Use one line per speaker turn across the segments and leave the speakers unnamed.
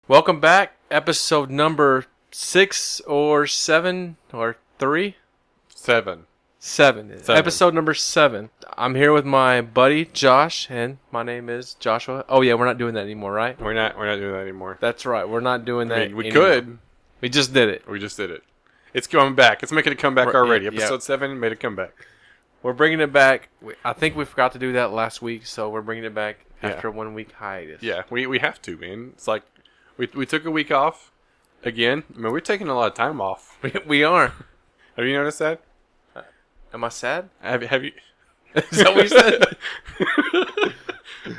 Welcome back. Episode number 6 or 7 or 3?
7.
7. Episode number 7. I'm here with my buddy Josh, and my name is Joshua. Oh yeah, we're not doing that anymore, right?
We're not doing that anymore.
That's right. We're not doing that.
We
anymore.
could.
We just did it.
We just did it. It's coming back. It's making a comeback already.
Yeah.
Episode 7 made a comeback.
We're bringing it back. I think we forgot to do that last week, so we're bringing it back after a 1 week hiatus.
Yeah, we have to, man. It's like we took a week off again. I mean, we're taking a lot of time off.
We are.
Have you noticed that?
Am I sad?
Have you?
Is that what you said?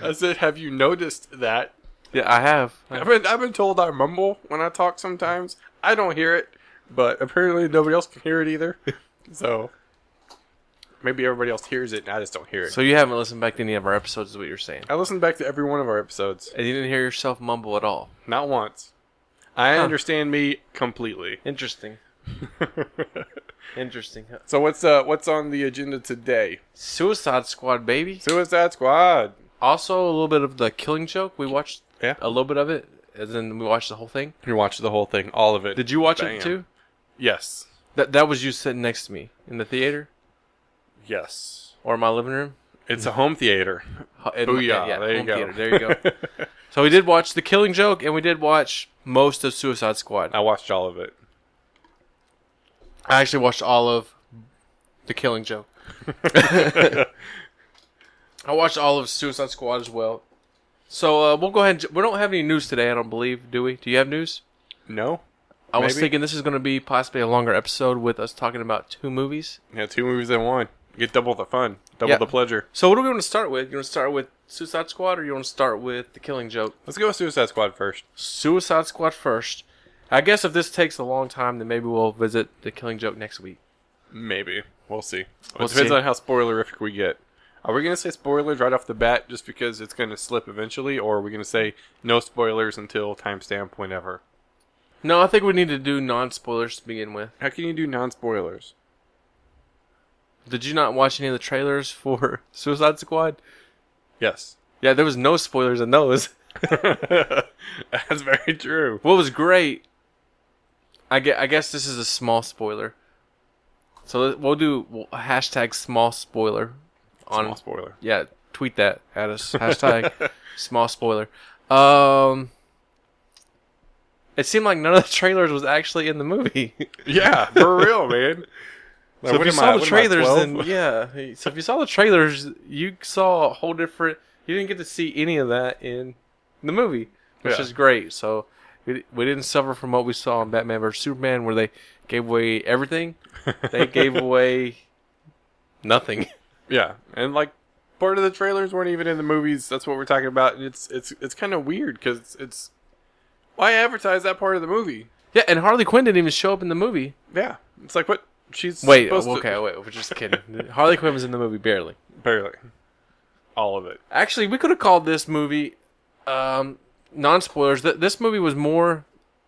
I said, have you noticed that?
Yeah, I have.
I've been told I mumble when I talk sometimes. I don't hear it, but apparently nobody else can hear it either. So maybe everybody else hears it and I just don't hear it.
So you haven't listened back to any of our episodes, is what you're saying?
I listened back to every one of our episodes.
And you didn't hear yourself mumble at all?
Not once. I understand me completely.
Interesting. Interesting.
So what's on the agenda today?
Suicide Squad, baby.
Suicide Squad.
Also, a little bit of The Killing Joke. We watched
a
little bit of it, and then we watched the whole thing.
You watched the whole thing, all of it.
Did you watch
Bam.
it too?
Yes.
That was you sitting next to me in the theater
Yes.
or in my living room.
It's a home theater.
Booyah!
There you
home
go.
Theater. There you go. So we did watch The Killing Joke, and we did watch most of Suicide Squad.
I watched all of it.
I actually watched all of The Killing Joke. I watched all of Suicide Squad as well. So we'll go ahead. We don't have any news today, I don't believe, do we? Do you have news?
No.
I was
Maybe.
thinking this is going to be possibly a longer episode with us talking about 2 movies.
Yeah, 2 movies in one. Get double the fun, double the pleasure.
So what do we want to start with? You want to start with Suicide Squad, or you want to start with The Killing Joke?
Let's go with Suicide Squad first.
Suicide Squad first. I guess if this takes a long time, then maybe we'll visit The Killing Joke next week.
Maybe. We'll see.
We'll
It depends
see.
on how spoilerific we get. Are we going to say spoilers right off the bat just because it's going to slip eventually, or are we going to say no spoilers until timestamp whenever?
No, I think we need to do non-spoilers to begin with.
How can you do non-spoilers?
Did you not watch any of the trailers for Suicide Squad?
Yes.
Yeah, there was no spoilers in those.
That's very true.
What was great, I guess this is a small spoiler. So we'll do a hashtag small spoiler.
Small spoiler.
Yeah, tweet that at us. Hashtag small spoiler. It seemed like none of the trailers was actually in the movie.
Yeah, for real, man. Like,
So if you saw the trailers,
12?
then yeah. So if you saw the trailers, you saw a whole different. You didn't get to see any of that in the movie, which
Yeah.
is great. So we didn't suffer from what we saw in Batman vs Superman, where they gave away everything. They gave away nothing.
Yeah, and like part of the trailers weren't even in the movies. That's what we're talking about, and it's kind of weird because it's why advertise that part of the movie?
Yeah, and Harley Quinn didn't even show up in the movie.
Yeah, it's like what she's
Wait,
supposed
okay,
to,
wait, we're just kidding. Harley Quinn was in the movie barely.
barely all of it.
Actually, we could have called this movie non-spoilers. This movie was more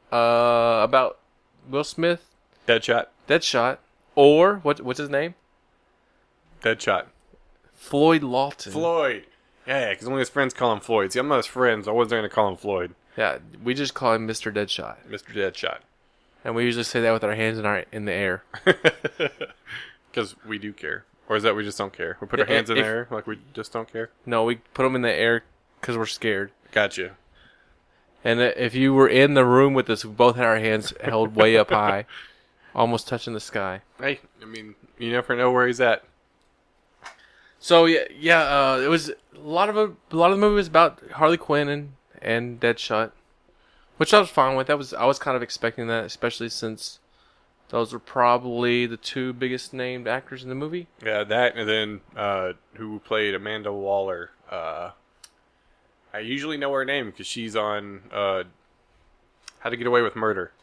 about Will Smith,
Deadshot,
or what's his name?
Deadshot,
Floyd Lawton.
Floyd. Yeah, because only his friends call him Floyd. See, I'm not his friend, so I wasn't going to call him Floyd.
Yeah, we just call him Mr. Deadshot,
Mr. Deadshot,
and we usually say that with our hands in the air.
because we do care, or is that we just don't care? We put our
Yeah,
hands in the
if-
air like we just don't care.
No, we put them in the air because we're scared.
Gotcha.
And if you were in the room with us, we both had our hands held way up high, almost touching the sky.
Hey, I mean, you never know where he's at.
So yeah, it was a lot of the movie was about Harley Quinn and Deadshot, which I was fine with. I was kind of expecting that, especially since those were probably the 2 biggest named actors in the movie.
Yeah, that and then who played Amanda Waller. I usually know her name because she's on How to Get Away with Murder.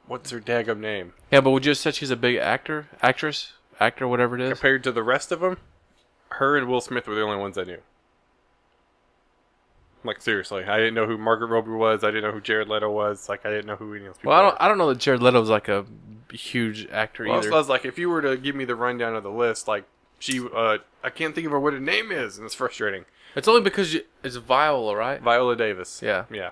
What's her daggum name?
Yeah, but would you have said she's a big actor, whatever it is?
Compared to the rest of them, her and Will Smith were the only ones I knew. Like, seriously. I didn't know who Margaret Robbie was. I didn't know who Jared Leto was. Like, I didn't know who any of those people
Well, I don't know that Jared Leto was like a huge actor
Well,
either.
I was like, if you were to give me the rundown of the list, like, I can't think of her what her name is, and it's frustrating.
It's only because it's Viola, right?
Viola Davis.
Yeah.
Yeah.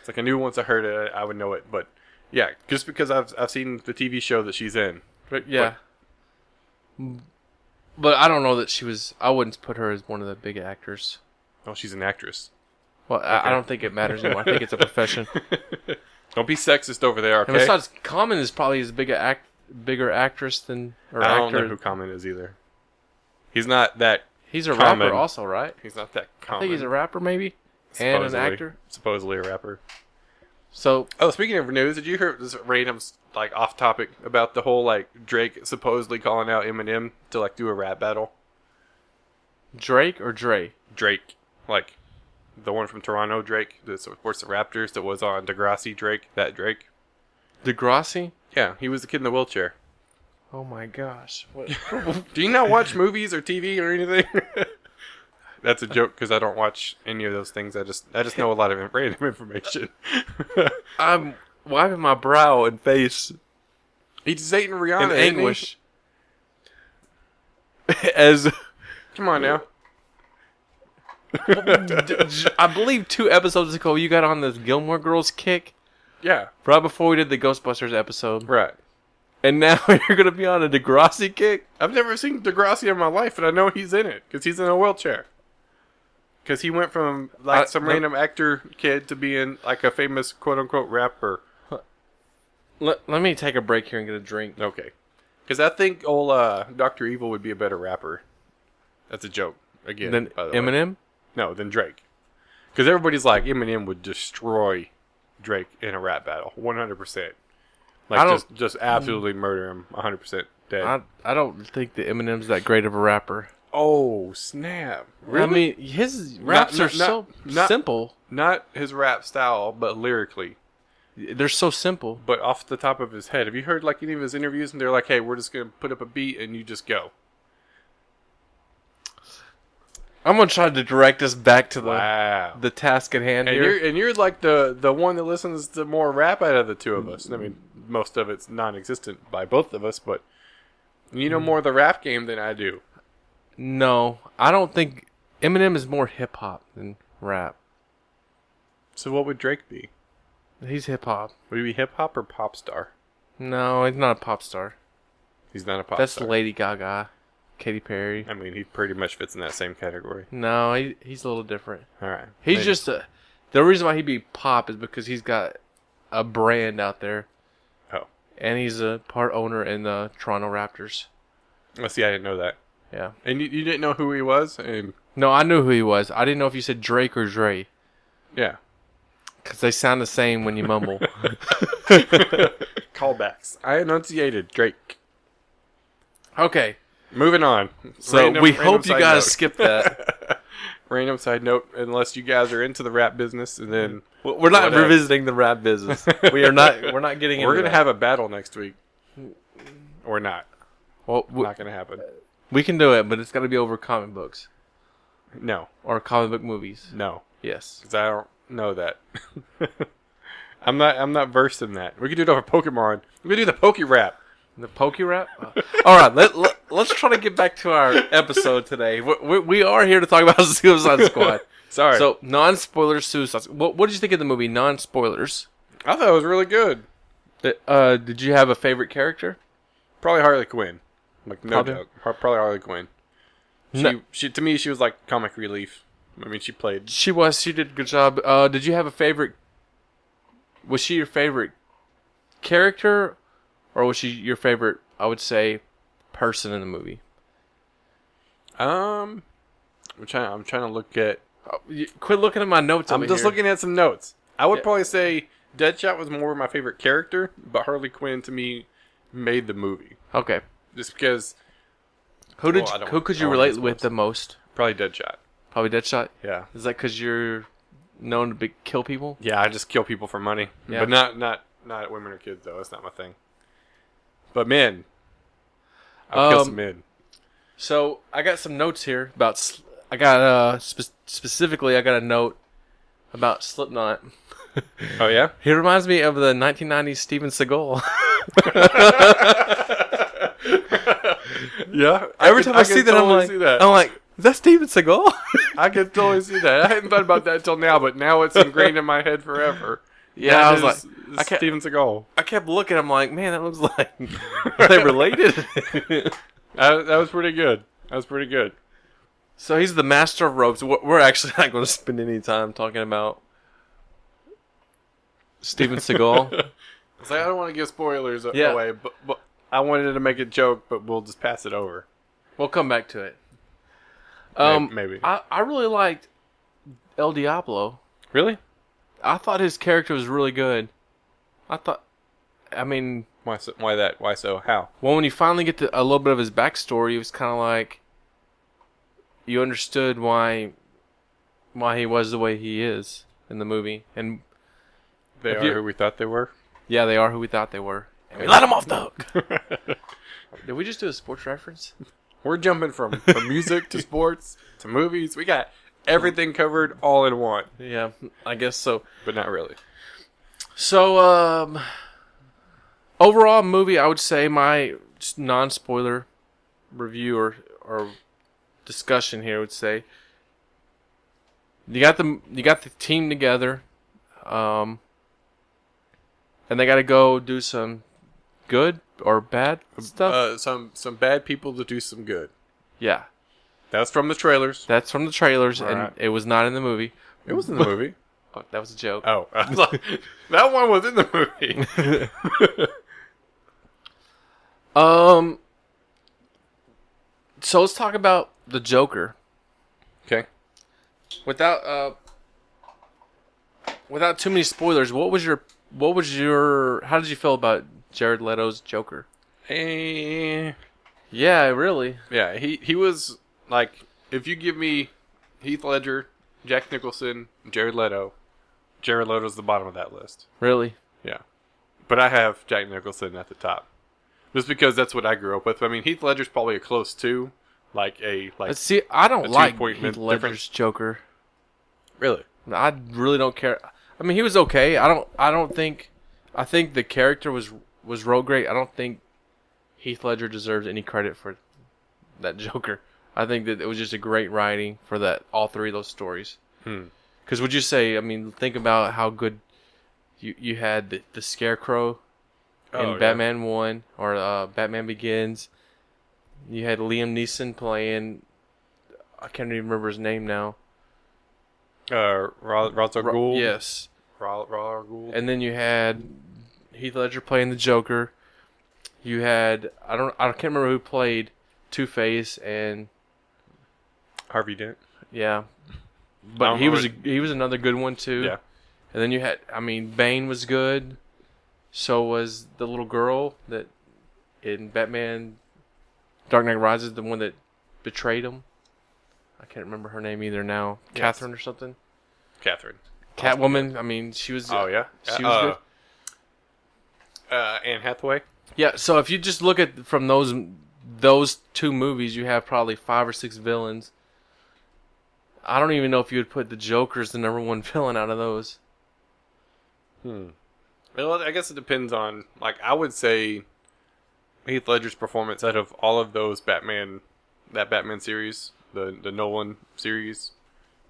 It's like I knew once I heard it, I would know it. But yeah, just because I've seen the TV show that she's in.
But yeah. But I don't know that she was. I wouldn't put her as one of the big actors.
Oh, she's an actress.
Well, I don't think it matters anymore. I think it's a profession.
Don't be sexist over there, okay?
And besides, Common is probably as bigger actress than or
I don't
actor.
know who Common is either. He's not that.
He's a
Common.
rapper, also, right?
He's not that
I
common.
think he's a rapper, maybe, and an actor.
Supposedly a rapper.
So,
Oh, speaking of news, did you hear this random like off topic about the whole like Drake supposedly calling out Eminem to like do a rap battle?
Drake or Dre?
Drake, like the one from Toronto, Drake, that supports the Raptors, that was on Degrassi, Drake, that Drake.
Degrassi?
Yeah, he was the kid in the wheelchair.
Oh my gosh! What?
Do you not watch movies or TV or anything? That's a joke because I don't watch any of those things. I just know a lot of random information.
I'm wiping my brow and face
He's dating Rihanna
in
ain't he?
anguish. As
Come on now.
I believe 2 episodes ago, you got on this Gilmore Girls kick
Yeah,
right before we did the Ghostbusters episode,
right.
and now you're gonna be on a Degrassi kick.
I've never seen Degrassi in my life, and I know he's in it because he's in a wheelchair. Because he went from like some random actor kid to being like a famous quote unquote rapper.
Let me take a break here and get a drink.
Okay. Because I think old Dr. Evil would be a better rapper. That's a joke. Again,
Then
by the way.
Eminem.
No, than Drake. Because everybody's like, Eminem would destroy Drake in a rap battle. 100%. Like,
I don't-
just absolutely murder him. 100% dead.
I don't think that Eminem's that great of a rapper.
Oh, snap.
I mean, his raps are so simple.
Not his rap style, but lyrically.
They're so simple.
But off the top of his head. Have you heard like any of his interviews? And they're like, hey, we're just going to put up a beat and you just go.
I'm gonna try to direct us back to
Wow.
the task at hand
And
here.
you're like the one that listens to more rap out of the two of us. I mean, most of it's non-existent by both of us, but you know more of the rap game than I do.
No, I don't think Eminem is more hip hop than rap.
So what would Drake be?
He's hip hop.
Would he be hip hop or pop star?
No, he's not a pop star.
He's not a pop
That's
star.
Lady Gaga, Katy Perry.
I mean, he pretty much fits in that same category.
No, he's a little different.
All right.
He's
Maybe.
just the reason why he'd be pop is because he's got a brand out there,
Oh.
and he's a part owner in the Toronto Raptors.
Oh, see, I didn't know that.
Yeah.
And you didn't know who he was?
No, I knew who he was. I didn't know if you said Drake or Dre,
Yeah.
because they sound the same when you mumble.
Callbacks. I enunciated Drake.
Okay,
Moving on.
so we
Random
hope you
side
guys
note.
skip that.
Random side note, unless you guys are into the rap business, and then
We're not
Whatever.
revisiting the rap business. We are not. We're not getting into
we're gonna
that.
have a battle next week, or not.
Well,
Not gonna happen.
we can do it, but it's got to be over comic books
No,
or comic book movies.
no,
Yes.
because I don't know that. I'm not versed in that. We can do it over Pokemon. We can do the Poke Rap.
The Poke Rap? All right, let's try to get back to our episode today. We are here to talk about Suicide Squad.
Sorry.
So, non-spoilers Suicide Squad. What did you think of the movie, non-spoilers?
I thought it was really good.
Did you have a favorite character?
Probably Harley Quinn. Like no
Probably.
joke. Probably Harley Quinn.
No.
She to me she was like comic relief. I mean she played.
She did a good job. Did you have a favorite? Was she your favorite character, or was she your favorite, I would say, person in the movie?
I'm trying to look at.
Quit looking at my notes.
I'm
over
just
here.
looking at some notes. I would
Yeah.
probably say Deadshot was more my favorite character, but Harley Quinn to me made the movie
Okay.
just because
Who
Well, I don't-
who could
I
you
don't
relate
want to
with
spoil
the most?
probably Deadshot.
Probably Deadshot.
Yeah,
Is that because you're known to kill people?
yeah. I just kill people for money,
Yeah.
but not women or kids though. That's not my thing. But men, I'll kill some men.
So I got some notes here about. I got specifically. I got a note about Slipknot.
Oh yeah.
He reminds me of the 1990s Steven Seagal.
Yeah.
Every time I see
could
that,
totally see that.
I'm like, is that Steven Seagal?
I could totally see that. I hadn't thought about that until now, but now it's ingrained in my head forever.
Yeah, I was like, I kept,
Steven Seagal.
I kept looking. I'm like, man, that looks like are they related?
That was pretty good. That was pretty good.
So he's the master of ropes. We're actually not going to spend any time talking about Steven Seagal.
It's like I don't want to give spoilers
Yeah.
away, but I wanted to make a joke, but we'll just pass it over.
We'll come back to it.
Maybe.
I really liked El Diablo.
Really?
I thought his character was really good. I mean,
Why so? Why that? Why so? How?
well, when you finally get to a little bit of his backstory, it was kind of like you understood why he was the way he is in the movie. And
They
If
are
you-
who we thought they were.
yeah, they are who we thought they were. And we let them off the hook. Did we just do a sports reference?
We're jumping from music to sports to movies. We got everything covered all in one,
Yeah, I guess so.
but not really.
So, overall movie, I would say my non-spoiler review or discussion here would say you got the team together, and they got to go do some good or bad stuff.
Some bad people to do some good.
Yeah,
That's from the trailers.
that's from the trailers, and
Right.
it was not in the movie.
It was in the movie.
Oh, that was a joke.
Oh, I was like, that one was in the movie.
So let's talk about the Joker.
Okay.
Without too many spoilers, how did you feel about Jared Leto's Joker?
Eh,
Yeah, really.
yeah, he was like, if you give me Heath Ledger, Jack Nicholson, Jared Leto's the bottom of that list.
Really.
Yeah. But I have Jack Nicholson at the top. Just because that's what I grew up with. I mean, Heath Ledger's probably a close two.
See, I don't
a
like
2-point
Heath
difference.
Ledger's Joker.
Really?
I really don't care. I mean, he was okay. I think the character was real great. I don't think Heath Ledger deserves any credit for that Joker. I think that it was just a great writing for all three of those stories. Because would you say? I mean, think about how good you had the Scarecrow in
Oh, yeah.
Batman 1 or Batman Begins. You had Liam Neeson playing. I can't even remember his name now.
Ra's al Ghul?
Yes.
Ra's al Ghul?
And then you had Heath Ledger playing the Joker. You had I can't remember who played Two-Face and
Harvey Dent?
yeah. But he was another good one too.
Yeah.
And then you had Bane was good. So was the little girl that in Batman Dark Knight Rises, the one that betrayed him. I can't remember her name either now.
Yes.
Catherine or something.
Catherine.
Catwoman. I mean, she was.
Oh, yeah?
She was good.
Anne Hathaway?
Yeah. So if you just look at from those two movies, you have probably 5 or 6 villains. I don't even know if you would put the Joker as the number one villain out of those.
Well, I guess it depends on, I would say Heath Ledger's performance out of all of those Batman series, the Nolan series,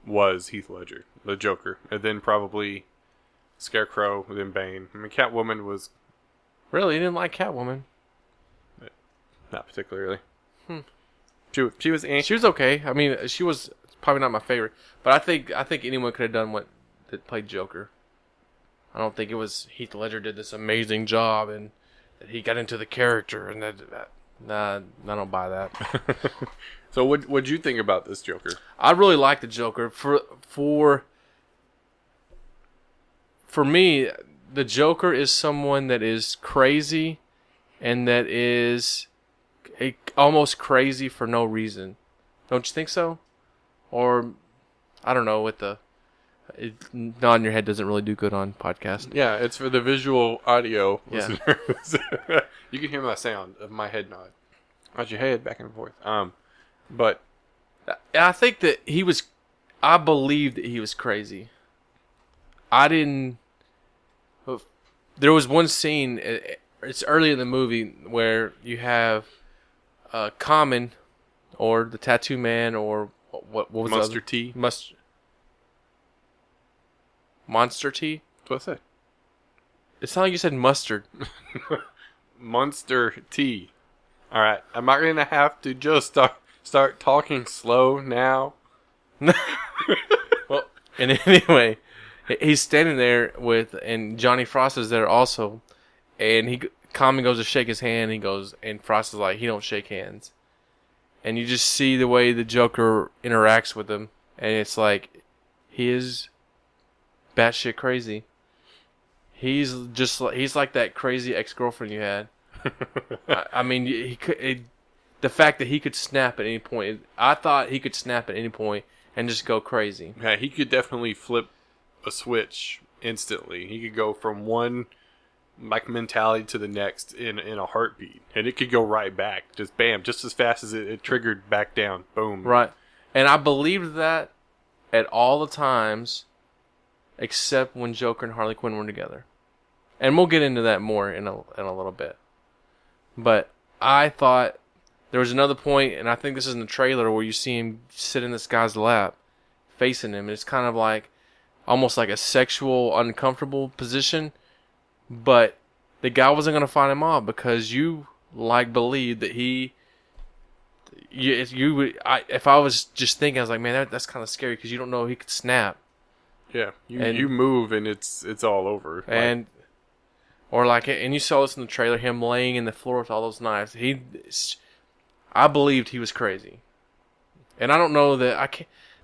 was Heath Ledger, the Joker. And then probably Scarecrow, and then Bane. I mean, Catwoman was
Really, you didn't like Catwoman?
not particularly. She was
She was okay. I mean, she was probably not my favorite, but I think anyone could have done what that played Joker. I don't think it was Heath Ledger did this amazing job and that he got into the character and nah, I don't buy that.
So what'd you think about this Joker?
I really like the Joker. For me, the Joker is someone that is crazy and that is almost crazy for no reason. Don't you think so? Or I don't know what nodding your head doesn't really do good on podcast.
Yeah, it's for the visual audio
Yeah.
listeners. You can hear my sound of my head nod. Nod your head back and forth. But
I think that I believe that he was crazy. There was one scene, it's early in the movie, where you have Common, or the Tattoo Man, or what was
Monster
the other?
T.
Monster T?
That's what I said.
It sounded like you said mustard.
Monster T. All right, am I gonna have to just start talking slow now?
Well, and anyway, he's standing there and Johnny Frost is there also, and Common goes to shake his hand. And Frost is like, he don't shake hands, and you just see the way the Joker interacts with him, and it's like, he is batshit crazy. He's like that crazy ex-girlfriend you had. I mean, the fact that he could snap at any point. I thought he could snap at any point and just go crazy.
Yeah, he could definitely flip a switch instantly. He could go from one like mentality to the next in a heartbeat, and it could go right back, just bam, just as fast as it triggered back down. Boom.
Right, and I believed that at all the times, except when Joker and Harley Quinn were together, and we'll get into that more in a little bit. But I thought there was another point, and I think this is in the trailer, where you see him sit in this guy's lap, facing him. And it's kind of like, almost like a sexual, uncomfortable position. But the guy wasn't going to fight him off because you, believed that if I was just thinking, I was like, man, that's kind of scary because you don't know he could snap.
Yeah, you move and it's all over.
And you saw this in the trailer, him laying in the floor with all those knives. I believed he was crazy. And I don't know that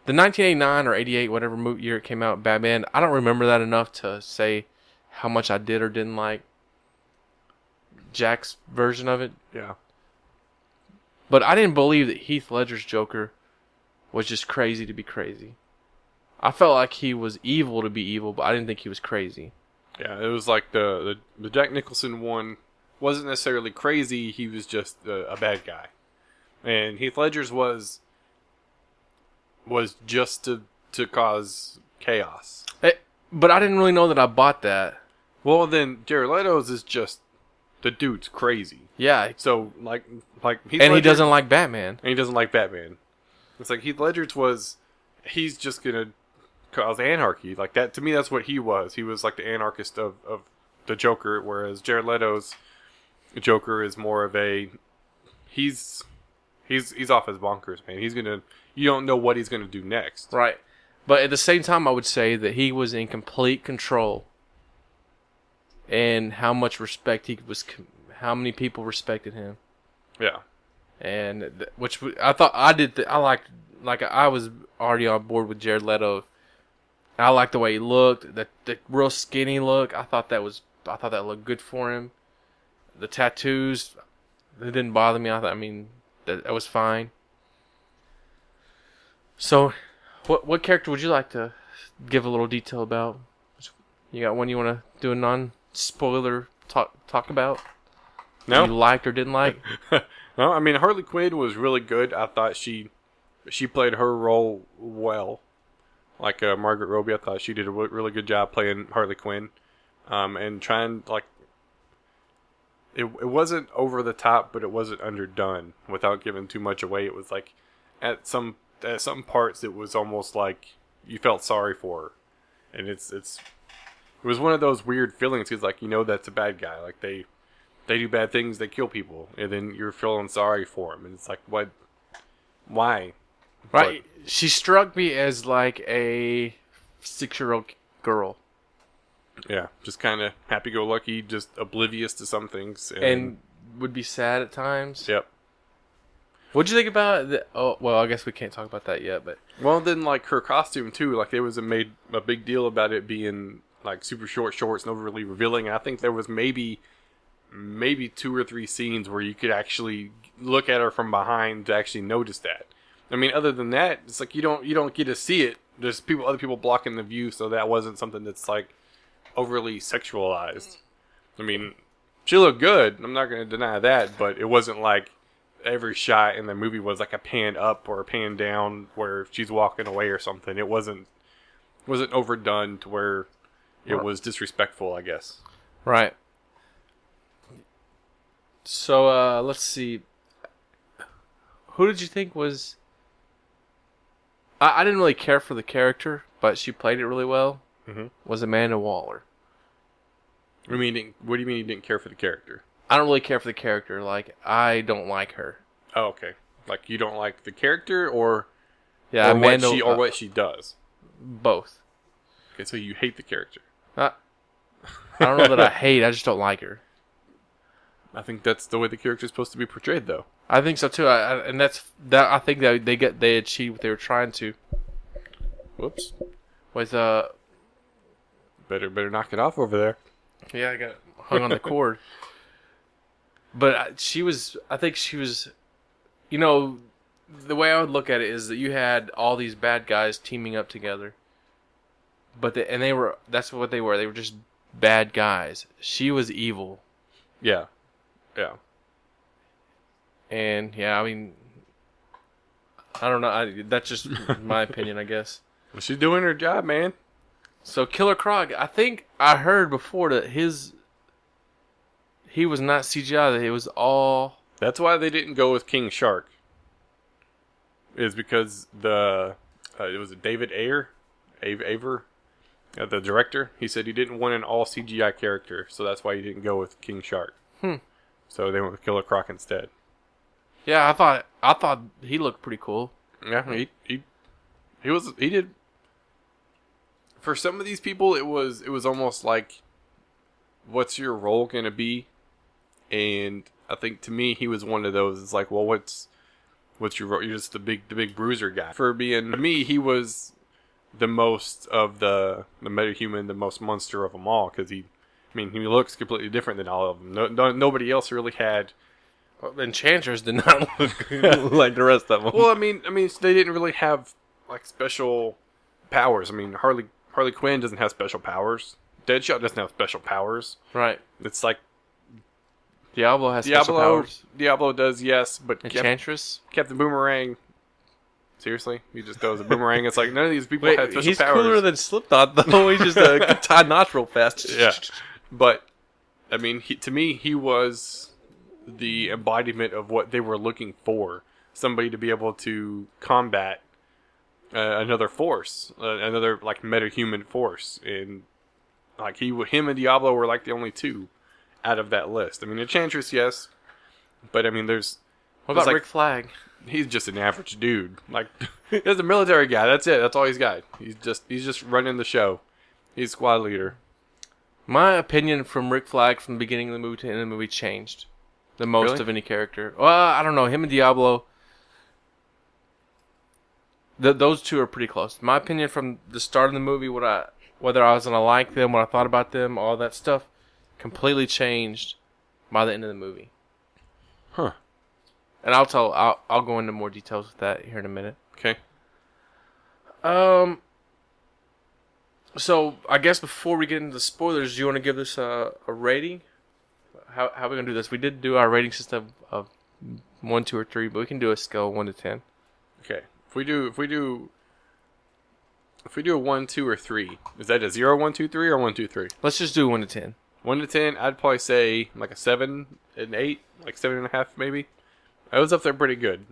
the 1989 or 88, whatever year it came out, Batman, I don't remember that enough to say how much I did or didn't like Jack's version of it.
Yeah.
But I didn't believe that Heath Ledger's Joker was just crazy to be crazy. I felt like he was evil to be evil, but I didn't think he was crazy.
Yeah, it was like the Jack Nicholson one wasn't necessarily crazy. He was just a bad guy, and Heath Ledger's was just to cause chaos.
But I didn't really know that I bought that.
Well, then Jared Leto's is just the dude's crazy.
Yeah.
So like Heath
and
Ledger,
he doesn't like Batman.
And he doesn't like Batman. It's like Heath Ledger's he's just gonna cause anarchy. Like that, to me, that's what he was. He was like the anarchist of the Joker, whereas Jared Leto's Joker is more of a he's off his bonkers, man. You don't know what he's gonna do next.
Right. But at the same time, I would say that he was in complete control, and how much respect how many people respected him.
Yeah.
And which I thought I did. I liked. Like, I was already on board with Jared Leto. I liked the way he looked, the real skinny look. I thought that looked good for him. The tattoos, they didn't bother me. That was fine. So, what character would you like to give a little detail about? You got one you want to do a non-spoiler talk about?
No.
You liked or didn't like?
No, I mean, Harley Quinn was really good. I thought she played her role well. Like Margaret Robbie, I thought she did a really good job playing Harley Quinn. And trying, like, it wasn't over the top, but it wasn't underdone without giving too much away. It was like, at some parts, it was almost like you felt sorry for her. And it was one of those weird feelings, because, like, that's a bad guy. Like, they do bad things, they kill people, and then you're feeling sorry for them. And it's like, what? Why?
Right. But she struck me as like a 6-year-old girl.
Yeah, just kind of happy-go-lucky, just oblivious to some things.
And would be sad at times.
Yep.
What'd you think about it? Oh, well, I guess we can't talk about that yet, but...
Well, then, like, her costume, too, like, they made a big deal about it being, like, super short shorts and overly revealing. And I think there was maybe 2 or 3 scenes where you could actually look at her from behind to actually notice that. I mean, other than that, it's like you don't get to see it. There's other people blocking the view, so that wasn't something that's like overly sexualized. I mean, she looked good. I'm not going to deny that, but it wasn't like every shot in the movie was like a pan up or a pan down where she's walking away or something. It wasn't overdone to where it was disrespectful, I guess.
Right. So let's see. Who did you think was? I didn't really care for the character, but she played it really well.
Mm-hmm.
Was Amanda Waller.
What do you mean you didn't care for the character?
I don't really care for the character. Like, I don't like her.
Oh, okay. Like you don't like the character, or
Yeah, Amanda,
what she does.
both.
Okay, so you hate the character.
I don't know that I hate. I just don't like her.
I think that's the way the character is supposed to be portrayed, though.
I think so too. And that's that. I think that they achieved what they were trying to.
Whoops.
With
Better knock it off over there.
yeah, I got hung on the cord. But I think she was, you know, the way I would look at it is that you had all these bad guys teaming up together. That's what they were. They were just bad guys. She was evil.
Yeah. Yeah.
And yeah, I mean, I don't know. That's just my opinion, I guess.
Well, she's doing her job, man.
So Killer Croc, I think I heard before that he was not CGI. That it was all.
That's why they didn't go with King Shark. Is because it was David Ayer, the director. He said he didn't want an all CGI character, so that's why he didn't go with King Shark. So they went with Killer Croc instead.
Yeah, I thought he looked pretty cool.
Yeah, he did. For some of these people, it was almost like, what's your role gonna be? And I think to me, he was one of those. It's like, well, what's your role? You're just the big bruiser guy. For being, to me, he was the most of the metahuman, the most monster of them all, because he looks completely different than all of them. Nobody else really had.
Enchantress did not look like the rest of them.
Well, I mean, they didn't really have like special powers. I mean, Harley Quinn doesn't have special powers. Deadshot doesn't have special powers.
Right.
It's like
Diablo has special powers.
Diablo does, yes, but
Enchantress?
Captain Boomerang. Seriously, he just throws a boomerang. It's like none of these people have special powers.
He's cooler than Slipknot, though. He's just a tie knots real fast.
Yeah, but I mean, to me, he was the embodiment of what they were looking for. Somebody to be able to combat another force, another like metahuman force, and like him and Diablo were like the only two out of that list. I mean, Enchantress, yes, but I mean,
what about
like,
Rick Flag?
He's just an average dude. Like, he's a military guy. That's it. That's all he's got. He's just running the show. He's squad leader.
My opinion from Rick Flag from the beginning of the movie to the end of the movie changed the most
Really?
of any character. Well, I don't know. Him and Diablo, those two are pretty close. My opinion from the start of the movie, whether I was going to like them, what I thought about them, all that stuff, completely changed by the end of the movie.
Huh.
And I'll go into more details with that here in a minute.
Okay.
So I guess before we get into the spoilers, do you want to give this a rating? How are we gonna do this? We did do our rating system of 1, 2, or 3, but we can do a scale of 1 to 10.
Okay. If we do a 1, 2, or 3, is that a 0, 1, 2, 3, or 1, 2, 3?
Let's just do 1 to 10.
1 to 10, I'd probably say like a 7, an 8, like 7.5 maybe. It was up there pretty good.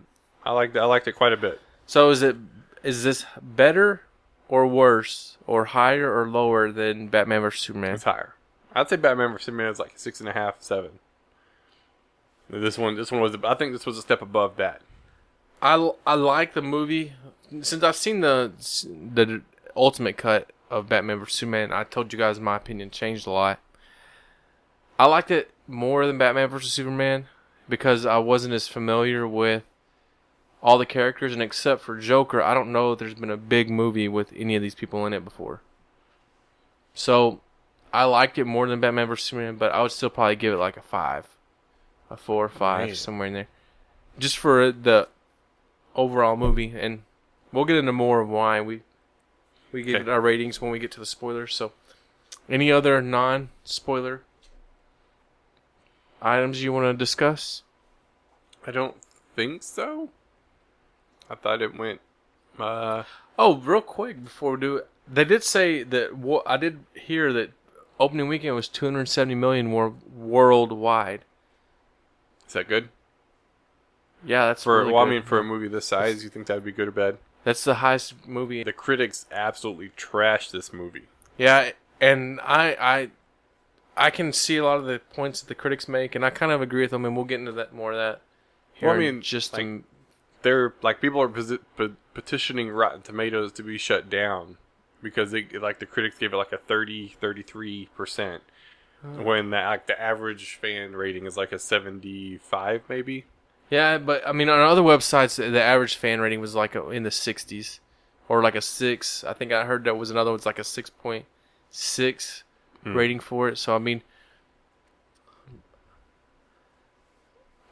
I liked it quite a bit.
So is this better or worse or higher or lower than Batman vs Superman?
It's higher. I'd say Batman vs Superman is like a 6.5, 7. This one was. I think this was a step above that.
I like the movie. Since I've seen the ultimate cut of Batman vs Superman, I told you guys my opinion changed a lot. I liked it more than Batman vs Superman because I wasn't as familiar with all the characters, and except for Joker, I don't know if there's been a big movie with any of these people in it before. So I liked it more than Batman vs Superman, but I would still probably give it like a 5, a 4 or 5, somewhere in there, just for the overall movie. And we'll get into more of why we give our ratings when we get to the spoilers. So, any other non-spoiler items you want to discuss?
I don't think so. I thought it went.
Oh, real quick before we do it, they did say that I did hear that opening weekend was 270 million worldwide.
Is that good?
Yeah, that's
for
really
well,
good.
I mean, for a movie this size, you think that'd be good or bad?
That's the highest movie.
The critics absolutely trashed this movie.
Yeah, and I I can see a lot of the points that the critics make, and I kind of agree with them, and we'll get into that more of that.
Well, I
here in
mean,
just
like,
in-
they're like people are petitioning Rotten Tomatoes to be shut down because they like the critics gave it like a 33% when the average fan rating is like a 75 maybe.
yeah, but I mean, on other websites, the average fan rating was like in the 60s, or like a 6. I think I heard that was another one's like a 6.6 rating for it. So I mean,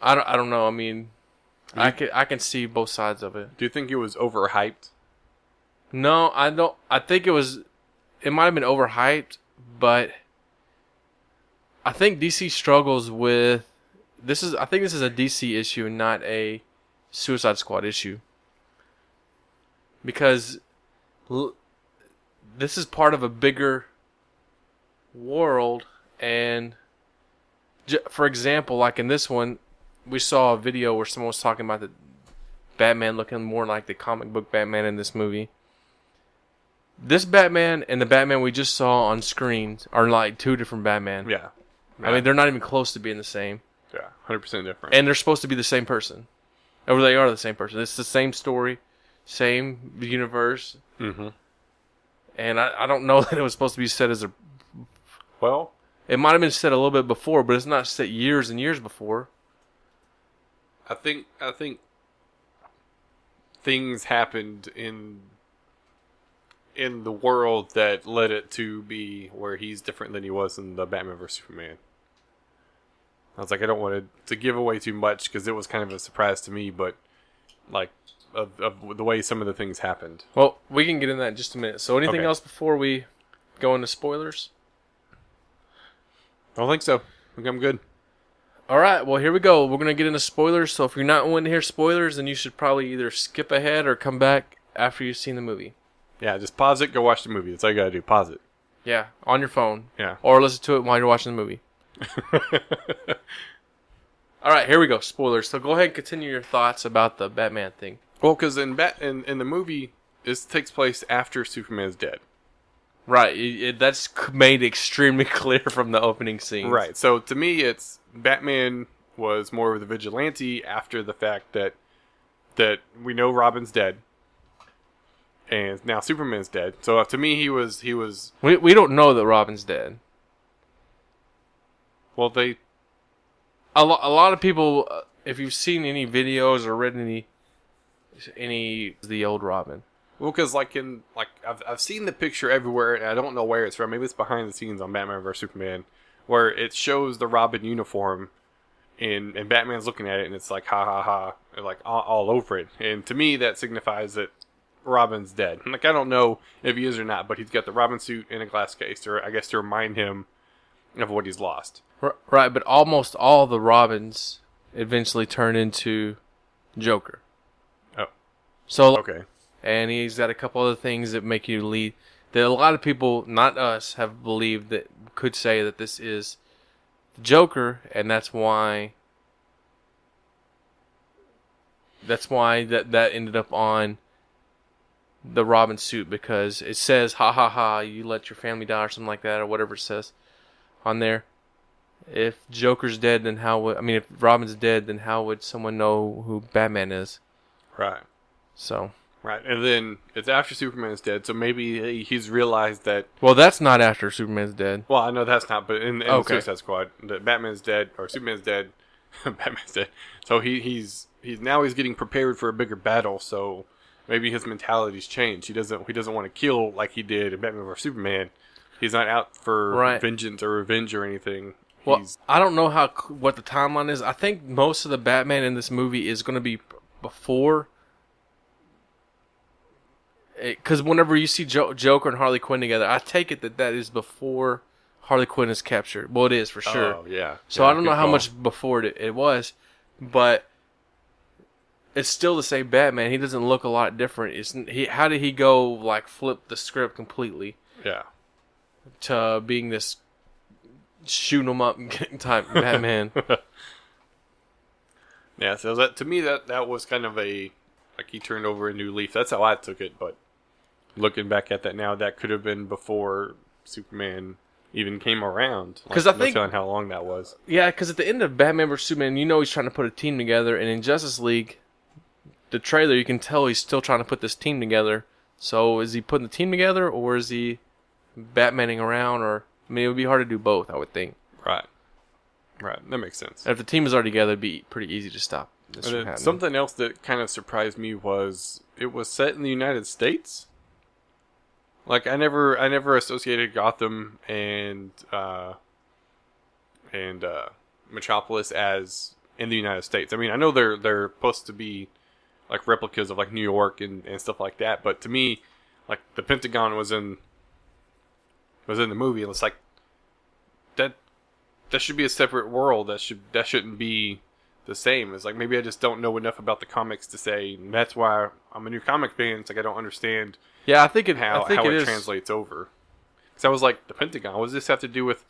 I don't know. I mean, I can see both sides of it.
Do you think it was overhyped?
No, I don't. I think it might have been overhyped, but I think DC struggles with this. I think this is a DC issue and not a Suicide Squad issue, because this is part of a bigger world. And for example, like in this one, we saw a video where someone was talking about the Batman looking more like the comic book Batman in this movie. This Batman and the Batman we just saw on screen are like two different Batman.
Yeah.
I mean, they're not even close to being the same.
Yeah, 100% different.
And they're supposed to be the same person. Or they are the same person. It's the same story, same universe.
Mm-hmm.
And I don't know that it was supposed to be set as a...
Well,
It might have been set a little bit before, but it's not set years and years before.
I think things happened in the world that led it to be where he's different than he was in the Batman vs Superman. I was like, I don't want to give away too much because it was kind of a surprise to me, but like of the way some of the things happened.
Well, we can get in that in just a minute. So anything
Okay.
else before we go into spoilers?
I don't think so. I think I'm good.
All right, well, here we go. We're going to get into spoilers. So if you're not wanting to hear spoilers, then you should probably either skip ahead or come back after you've seen the movie.
Yeah, just pause it, go watch the movie. That's all you gotta do. Pause it.
Yeah, on your phone.
Yeah.
Or listen to it while you're watching the movie. All right, here we go. Spoilers. So go ahead and continue your thoughts about the Batman thing.
Well, because in the movie, this takes place after Superman's dead.
Right. That's made extremely clear from the opening scene.
Right. So to me, it's Batman was more of the vigilante after the fact that we know Robin's dead, and now Superman's dead. So to me, he was.
We don't know that Robin's dead.
Well, they.
A lot of people, if you've seen any videos or read any the old Robin.
Well, because I've seen the picture everywhere, and I don't know where it's from. Maybe it's behind the scenes on Batman vs Superman, where it shows the Robin uniform, and Batman's looking at it, and it's like ha ha ha, and like all over it. And to me, that signifies that Robin's dead. Like, I don't know if he is or not, but he's got the Robin suit in a glass case, or I guess to remind him of what he's lost.
Right, but almost all the Robins eventually turn into Joker.
Oh,
So
okay.
and he's got a couple other things that make you lead. That a lot of people, not us, have believed that could say that this is the Joker, and that's why that ended up on the Robin suit, because it says "ha ha ha, you let your family die" or something like that, or whatever it says on there. If Joker's dead, then if Robin's dead, then how would someone know who Batman is?
Right.
So.
Right, and then it's after Superman's dead, so maybe he's realized that.
Well, that's not after Superman's dead.
Well, I know that's not, but in the
Okay.
Suicide Squad, that Batman's dead or Superman's dead, Batman's dead. So he's getting prepared for a bigger battle. So maybe his mentality's changed. He doesn't want to kill like he did in Batman vs Superman. He's not out for vengeance or revenge or anything.
Well, I don't know what the timeline is. I think most of the Batman in this movie is going to be before. Because whenever you see Joker and Harley Quinn together, I take it that is before Harley Quinn is captured. Well, it is for sure.
Oh, yeah.
So
yeah,
I don't know how much before it was, but it's still the same Batman. He doesn't look a lot different. How did he go flip the script completely?
Yeah.
To being this shooting him up type Batman.
Yeah. So that to me that was kind of he turned over a new leaf. That's how I took it, but. Looking back at that now, that could have been before Superman, even came around.
'Cause I
no
think-
telling how long that was.
Yeah, because at the end of Batman vs Superman, he's trying to put a team together, and in Justice League, the trailer, you can tell he's still trying to put this team together. So is he putting the team together, or is he Batmaning around? Or I mean, it would be hard to do both, I would think.
Right. That makes sense.
And if the team is already together, it'd be pretty easy to stop this from happening.
Something else that kind of surprised me was it was set in the United States. Like I never associated Gotham and Metropolis as in the United States. I mean, I know they're supposed to be like replicas of like New York and stuff like that, but to me, like the Pentagon was in the movie, and it's like that should be a separate world. That shouldn't be the same. It's like maybe I just don't know enough about the comics to say that's why I'm a new comic fan. It's like I don't understand
Yeah, I think it
translates over. Because I was like, the Pentagon. What does this have to do with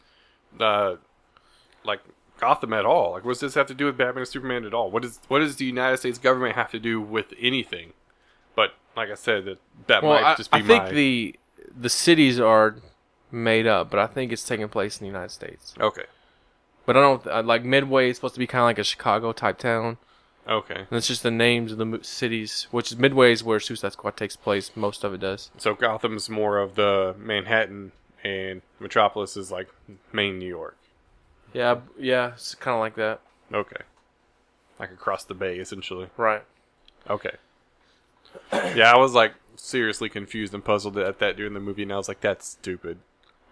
like Gotham at all? Like, what does this have to do with Batman and Superman at all? What does the United States government have to do with anything? But like I said, that might just be
I think the cities are made up, but I think it's taking place in the United States.
Okay.
But I don't like Midway is supposed to be kind of like a Chicago type town.
Okay.
And it's just the names of the cities, which is Midway is where Suicide Squad takes place. Most of it does.
So Gotham's more of the Manhattan, and Metropolis is like main New York.
Yeah, it's kind of like that.
Okay. Like across the bay, essentially.
Right.
Okay. Yeah, I was like seriously confused and puzzled at that during the movie, and I was like, that's stupid.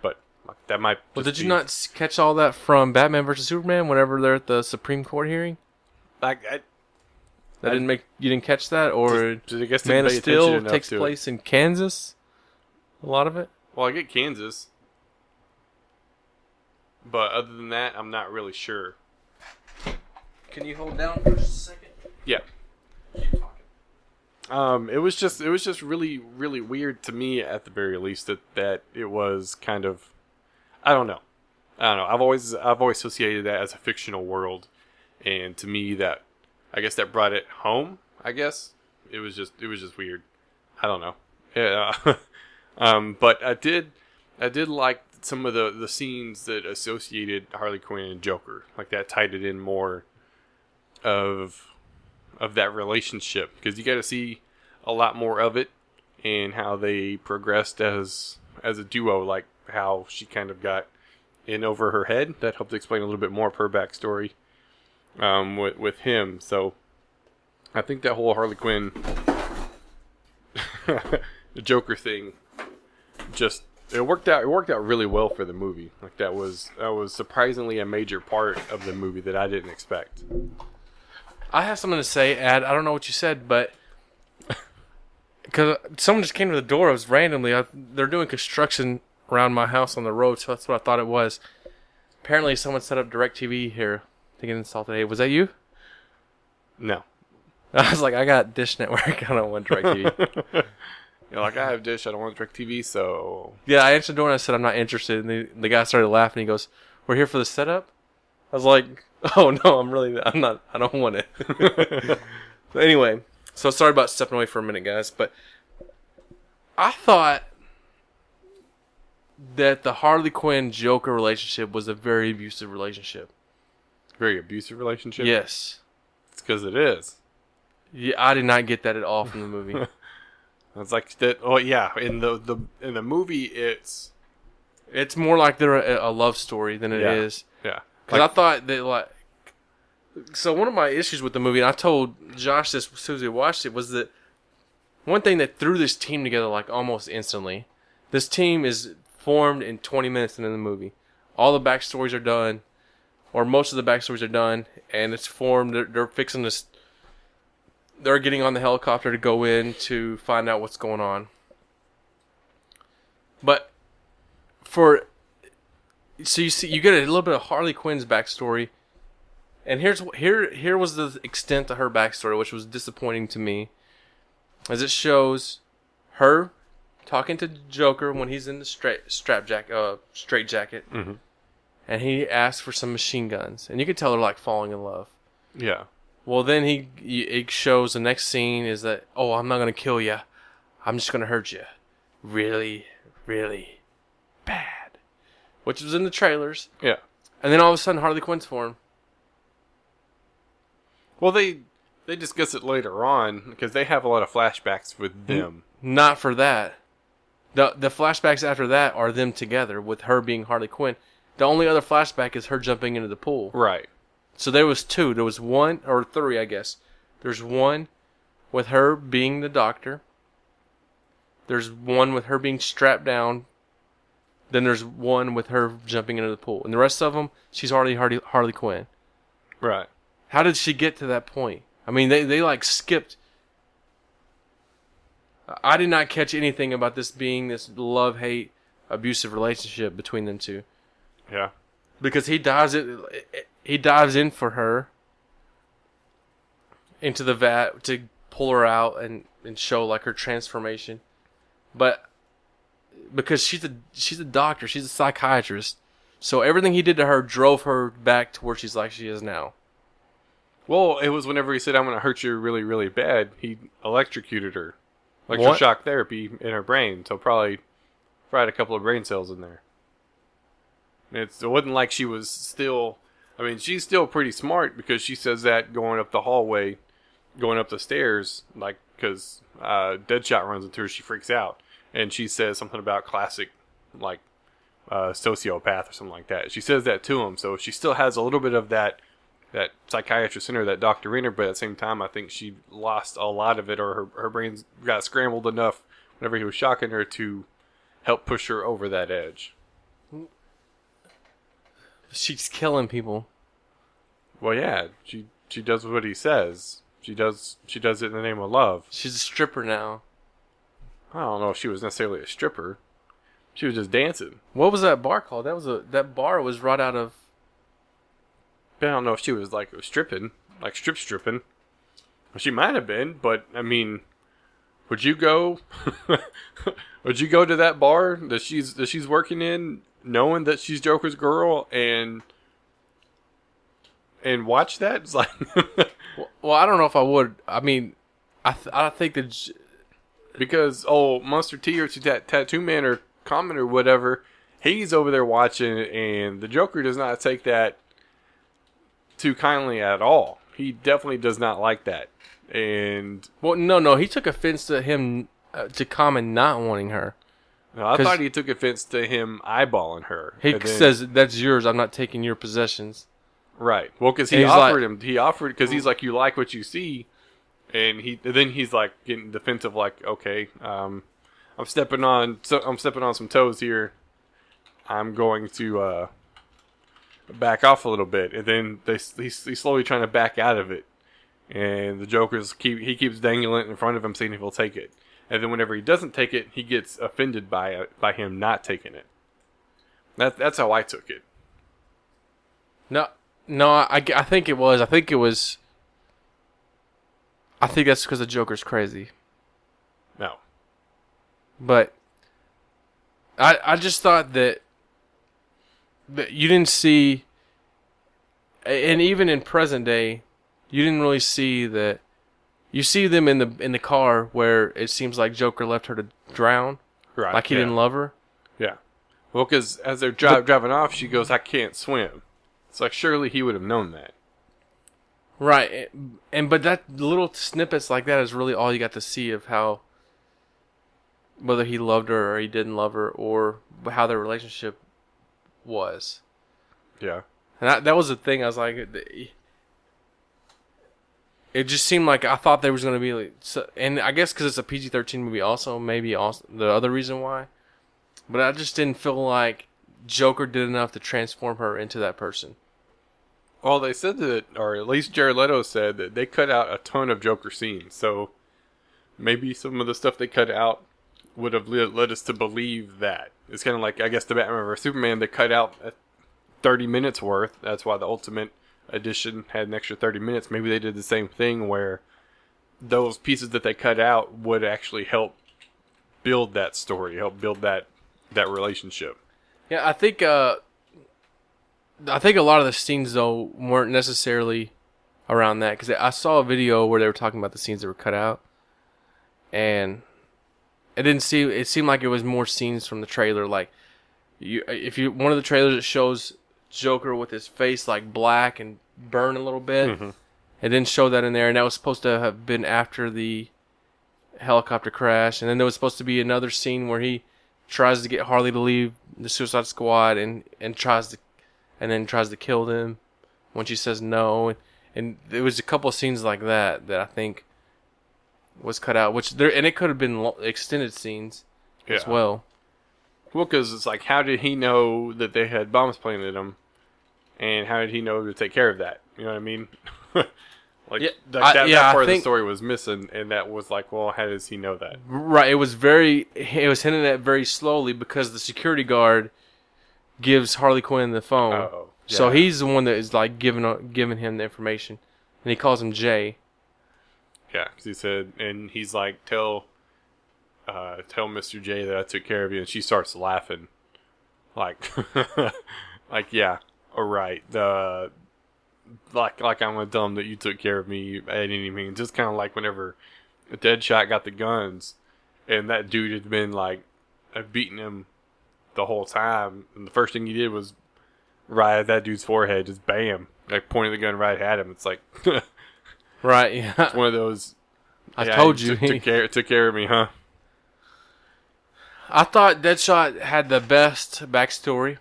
But that might.
Well, did you not catch all that from Batman vs Superman whenever they're at the Supreme Court hearing?
Like,
You didn't catch that, or
I guess
Man of
pay attention
Steel
enough
takes
to
place in Kansas? A lot of it.
Well, I get Kansas, but other than that, I'm not really sure.
Can you hold down for just a second?
Yeah.
Keep talking.
It was just really, really weird to me at the very least that it was kind of, I don't know. I've always associated that as a fictional world, and to me I guess that brought it home. I guess it was just weird. I don't know. Yeah. But I did like some of the scenes that associated Harley Quinn and Joker. Like that tied it in more of that relationship, because you got to see a lot more of it and how they progressed as a duo, like how she kind of got in over her head. That helped explain a little bit more of her backstory with him. So I think that whole Harley Quinn the Joker thing it worked out really well for the movie. Like that was surprisingly a major part of the movie that I didn't expect.
I have something to say, Ad. I don't know what you said, but because someone just came to the door, it was randomly. They're doing construction around my house on the road, so that's what I thought it was. Apparently, someone set up DirecTV here to get installed today. Was that you?
No.
I was like, I got Dish Network. I don't want DirecTV.
You're like, I have Dish. I don't want DirecTV, so...
Yeah, I answered the door and I said, I'm not interested. And the guy started laughing. He goes, we're here for the setup? I was like, oh, no, I'm not. I don't want it. But anyway, so sorry about stepping away for a minute, guys. But I thought that the Harley Quinn Joker relationship was a very abusive relationship.
Very abusive relationship?
Yes.
It's because it is.
Yeah, I did not get that at all from the movie.
It's like that. Oh yeah, in the movie, it's
more like they're a love story than it is.
Yeah.
Because I thought that so one of my issues with the movie, and I told Josh this as soon as we watched it, was that one thing that threw this team together like almost instantly. This team is formed in 20 minutes into the movie. All the backstories are done, or most of the backstories are done, and it's formed. They're fixing this. They're getting on the helicopter to go in to find out what's going on. But so you get a little bit of Harley Quinn's backstory, and here was the extent of her backstory, which was disappointing to me, as it shows her talking to Joker when he's in the straight jacket,
mm-hmm.
and he asks for some machine guns, and you can tell they're like falling in love.
Yeah.
Well, then it shows the next scene is that, oh, I'm not going to kill you. I'm just going to hurt you. Really, really bad. which was in the trailers.
Yeah.
And then all of a sudden, Harley Quinn's form.
Well, they discuss it later on because they have a lot of flashbacks with them.
Not for that. The flashbacks after that are them together with her being Harley Quinn. The only other flashback is her jumping into the pool.
Right.
So there was two. There was one, or three, I guess. There's one with her being the doctor. There's one with her being strapped down. Then there's one with her jumping into the pool. And the rest of them, she's already Harley Quinn.
Right.
How did she get to that point? I mean, they like skipped. I did not catch anything about this being this love-hate, abusive relationship between them two.
Yeah.
Because he dives in for her into the vat to pull her out and show like her transformation. But because she's a doctor, she's a psychiatrist. So everything he did to her drove her back to where she's like she is now.
Well, it was whenever he said, "I'm going to hurt you really, really bad," he electrocuted her.
What?
Electroshock therapy in her brain, so probably fried a couple of brain cells in there. It wasn't like she was still... I mean, she's still pretty smart because she says that going up the hallway, going up the stairs, like, because Deadshot runs into her, she freaks out. And she says something about classic, like, sociopath or something like that. She says that to him, so she still has a little bit of that psychiatrist in her, that doctor in her, but at the same time, I think she lost a lot of it, or her brains got scrambled enough whenever he was shocking her to help push her over that edge.
She's killing people.
Well, yeah, she does what he says. She does it in the name of love.
She's a stripper now.
I don't know if she was necessarily a stripper. She was just dancing.
What was that bar called? That bar was right out of...
I don't know if she was like stripping, like stripping. She might have been, but I mean, would you go? Would you go to that bar that she's working in, knowing that she's Joker's girl, and watch that? It's like,
well, I don't know if I would. I mean, I think that
because Monster T or that tattoo man or comment or whatever, he's over there watching, and the Joker does not take that too kindly at all. He definitely does not like that. And
well, no, he took offense to him to Common not wanting her.
No, I thought he took offense to him eyeballing her.
He says, "That's yours. I'm not taking your possessions."
Right. Well, because he offered because he's like, "You like what you see," and he's like getting defensive, like, "Okay, I'm stepping on some toes here. I'm going to back off a little bit," and then he's slowly trying to back out of it, and the Joker's keeps dangling it in front of him, seeing if he'll take it, and then whenever he doesn't take it, he gets offended by him not taking it. That's how I took it.
No, I think it was. I think that's because the Joker's crazy.
No,
but I just thought that you didn't see, and even in present day, you didn't really see that. You see them in the car where it seems like Joker left her to drown,
right?
Like he didn't love her.
Yeah. Well, because as they're driving off, she goes, "I can't swim." It's like surely he would have known that,
right? But that little snippets like that is really all you got to see of how, whether he loved her or he didn't love her, or how their relationship was.
Yeah.
And that was the thing. I was like, it just seemed like I thought there was going to be like, and I guess because it's a PG-13 movie also, maybe also the other reason why. But I just didn't feel like Joker did enough to transform her into that person.
Well, they said that, or at least Jared Leto said that they cut out a ton of Joker scenes. So maybe some of the stuff they cut out would have led us to believe that. It's kind of like, I guess, the Batman vs. Superman, they cut out 30 minutes worth. That's why the Ultimate Edition had an extra 30 minutes. Maybe they did the same thing where those pieces that they cut out would actually help build that story, help build that relationship.
Yeah, I think a lot of the scenes though weren't necessarily around that, because I saw a video where they were talking about the scenes that were cut out, and it seemed like it was more scenes from the trailer, like One of the trailers, it shows Joker with his face like black and burn a little bit.
Mm-hmm.
It didn't show that in there, and that was supposed to have been after the helicopter crash. And then there was supposed to be another scene where he tries to get Harley to leave the Suicide Squad and tries to kill them when she says no. And there was a couple of scenes like that I think was cut out, and it could have been extended scenes as well.
Well, because it's like, how did he know that they had bombs planted in him, and how did he know to take care of that? You know what I mean? That part of the story was missing, and that was like, well, how does he know that?
Right. It was hinted at very slowly because the security guard gives Harley Quinn the phone.
Oh, yeah.
So he's the one that is like giving him the information, and he calls him Jay.
Yeah, because he said, and he's like, tell Mr. J that I took care of you, and she starts laughing, like, like, yeah, all right, like I'm a dumb that you took care of me at any means. Just kind of like whenever Deadshot got the guns, and that dude had been like beating him the whole time, and the first thing he did was right at that dude's forehead, just bam, like pointing the gun right at him. It's like,
right, yeah,
it's one of those.
I told you,
took care of me, huh?
I thought Deadshot had the best backstory.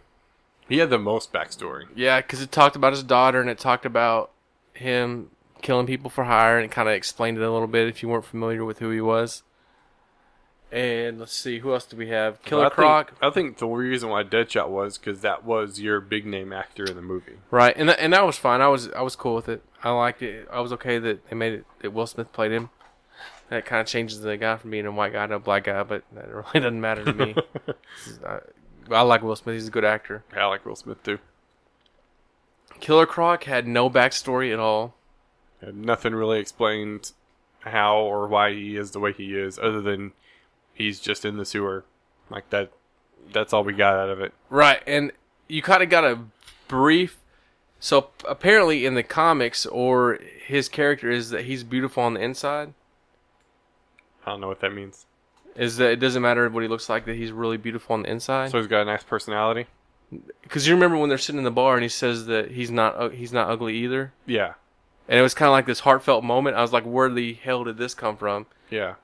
He had the most backstory.
Yeah, because it talked about his daughter, and it talked about him killing people for hire, and it kind of explained it a little bit if you weren't familiar with who he was. And let's see, who else do we have? Killer Croc.
I think the reason why Deadshot was because that was your big name actor in the movie.
Right, and that was fine. I was cool with it. I liked it. I was okay that they made it that Will Smith played him. That kind of changes the guy from being a white guy to a black guy, but that really doesn't matter to me. I like Will Smith. He's a good actor.
I like Will Smith too.
Killer Croc had no backstory at all.
Nothing really explained how or why he is the way he is, other than he's just in the sewer. Like that. That's all we got out of it.
Right, and you kind of got a brief. So apparently in the comics, or his character is that he's beautiful on the inside.
I don't know what that means.
Is that it doesn't matter what he looks like, that he's really beautiful on the inside.
So he's got a nice personality.
Because you remember when they're sitting in the bar and he says that he's not ugly either.
Yeah.
And it was kind of like this heartfelt moment. I was like, where the hell did this come from?
Yeah.